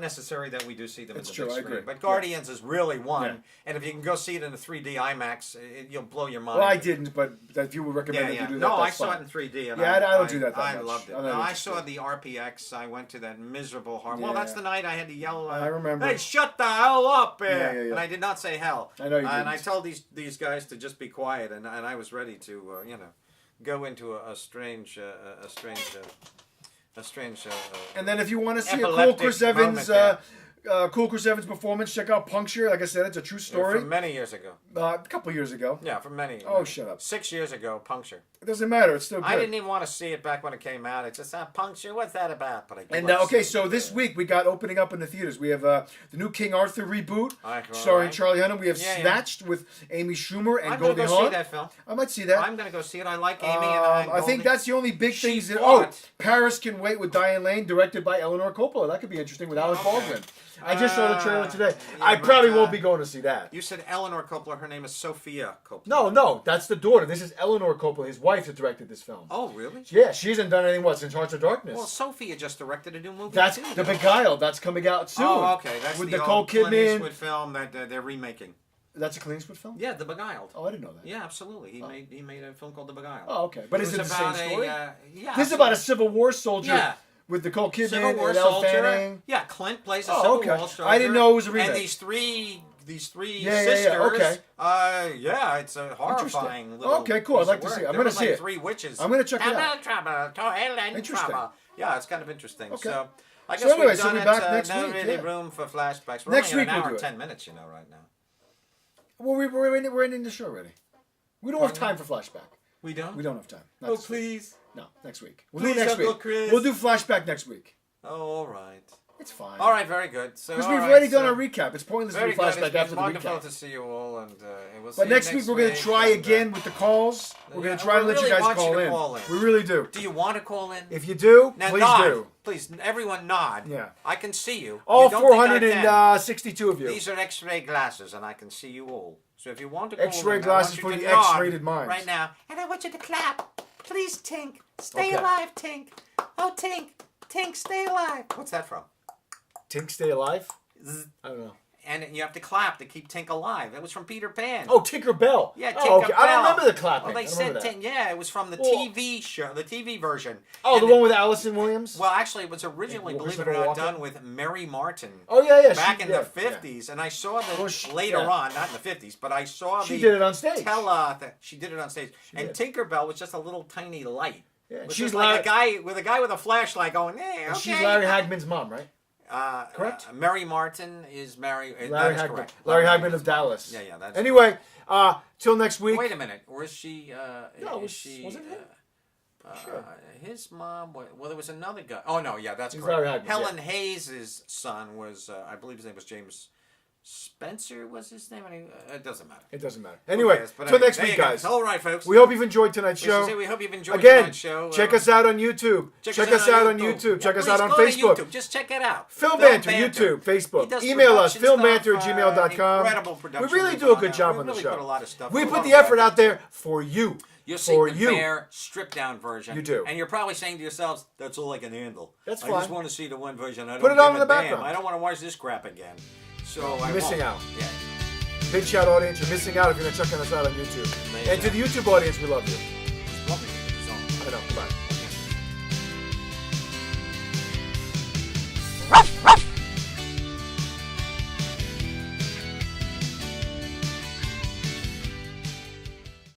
necessary that we do see them It's in the true, big I screen. agree. But Guardians is really one, Yeah. and if you can go see it in a 3D IMAX, you'll blow your mind. Well, I didn't, but if you would recommend that you do that, No, I that's saw fine. it in 3D. And Yeah, I don't do that that I much. loved it. I'm No, not I saw interested. the RPX. I went to that miserable horror. Well, Yeah. that's the night I had to yell. I remember. Hey, shut the hell up there! Yeah. And I did not say hell. I know you And I didn't. told these guys to just be quiet, and I was ready to go into a strange. And then if you want to see a cool epileptic Chris Evans, moment cool Chris Evans performance, check out Puncture. Like I said, it's a true story. from many years ago. A couple years ago. Yeah, from many. Oh, shut up. 6 years ago, Puncture. It doesn't matter. It's still good. I didn't even want to see it back when it came out. It's just Puncture. What's that about? But I And love okay, seeing so it. this week we got opening up in the theaters. We have the new King Arthur reboot, starring right. Charlie Hunnam. We have Yeah, yeah. Snatched with Amy Schumer and I'm gonna Goldie go Hawn. see that film. I might see that. I'm gonna go see it. I like Amy and I think that's the only big She things. fought. Paris Can Wait with Diane Lane, directed by Eleanor Coppola. That could be interesting with Alec Baldwin. I just saw the trailer today. yeah, I but, probably won't be going to see that. You said Eleanor Coppola. Her name is Sophia Coppola. No, that's the daughter. This is Eleanor Coppola, his wife, that directed this film. Oh, really? Yeah, she hasn't done anything since Hearts of Darkness. Well, Sophia just directed a new movie. That's too. The Beguiled. That's coming out soon. Oh, okay. That's with the Nicole old Clint Kidman. Eastwood film that they're remaking. That's a Clint Eastwood film. Yeah, The Beguiled. Oh, I didn't know that. Yeah, absolutely. He made a film called The Beguiled. Oh, okay. But is it the same story? Yeah. This is about a Civil War soldier Yeah. with Nicole Kidman Civil War and Elle soldier. Fanning. Yeah, Clint plays a Oh, Civil okay. War soldier. I didn't know it was a remake. And these three Yeah, sisters. okay. Yeah, it's a horrifying Interesting. little. Okay, cool. I'd piece like of to work. see it. I'm There gonna were see like it. 3 witches. I'm gonna check it out. I'm in trouble. Toil and Interesting. trouble. Yeah, it's kind of interesting. Okay. So I So guess anyway, we've so done we're it. back next no week, really yeah. room for flashbacks. We're Next only week at an we'll hour do and it. 10 minutes, right now. Well, we're ending the show already. We don't have time for flashback. We don't. We don't have time. Not Oh, this week. please. No, next week. We'll Please, do next Uncle week. Chris. We'll do flashback next week. Oh, all right. It's fine. All right, very good. So Because all we've right, already done so- our recap. It's pointless to Very do good. flashback It's after been the wonderful recap. to see you all, and we'll see But you next week we're going to week, try and, again with the calls. We're going yeah, to try to we let you really guys want you call to in. call in. We really do. Do you want to call in? If you do, Now please nod. do. Please, everyone nod. Yeah. I can see you. All You don't think I can. 462 of you. These are X-ray glasses, and I can see you all. So if you want to call X-ray in, glasses I for want you the to nod X-rated minds. right now, and I want you to clap. Please, Tink. Stay Okay. alive, Tink. Oh, Tink. Tink, stay alive. What's that from? Tink stay alive? I don't know. And you have to clap to keep Tink alive. That was from Peter Pan. Oh, Tinker Bell. Yeah, Oh, okay. Tinker I don't Bell. remember the clapping. Oh, they I don't said remember that. Tink. Yeah, it was from the Well- TV show, the TV version. Oh, And the one with Allison Williams? Well, actually, it was originally, And believe it or Christopher not, Walken? done with Mary Martin. Oh, yeah. Back she, in yeah, the 50s, and I saw the Well, later yeah. on, not in the 50s, but I saw She the did it on stage. she did it on stage, and did. Tinkerbell was just a little tiny light. Yeah, It was she's just like Larry- a guy with a flashlight going, "Hey, And okay." she's Larry Hagman's mom, right? Correct? Mary Martin is Mary. Larry that is Hagman. correct. Larry Hagman of Dallas. Yeah, that's Anyway, till next week. Wait a minute, or is she? No, is she? wasn't it? Sure. His mom. Well, there was another guy. Oh no, yeah, that's He's correct. Larry Hagman, Helen Hayes' son was, I believe his name was James Spencer. Was his name? It doesn't matter. It doesn't matter. Anyway, But till anyway, next there week, you go. guys. All right, folks. We hope you've enjoyed tonight's We should show. say we hope you've enjoyed Again, tonight's show. check us out on YouTube. Check us out on YouTube. Yeah, Check us please out on go to Facebook. YouTube. Just check it out. Film Banter, YouTube, He Facebook. does Email us, production filmbanter@gmail.com. incredible We production. really do a good We job on the really show. put a lot of stuff. We a put lot the of effort out there for you. You're For seeing you. the bare, stripped down version. You do. And you're probably saying to yourselves, that's all I can handle. That's I just fine. want to see the one version. I don't Put it on give in the a damn. background. I don't want to watch this crap again. So You're I missing won't. out. Yeah. Big shout audience, you're missing out if you're not checking us out on YouTube. There you And to go. the YouTube audience, we love you. Love it. So- I know. Bye.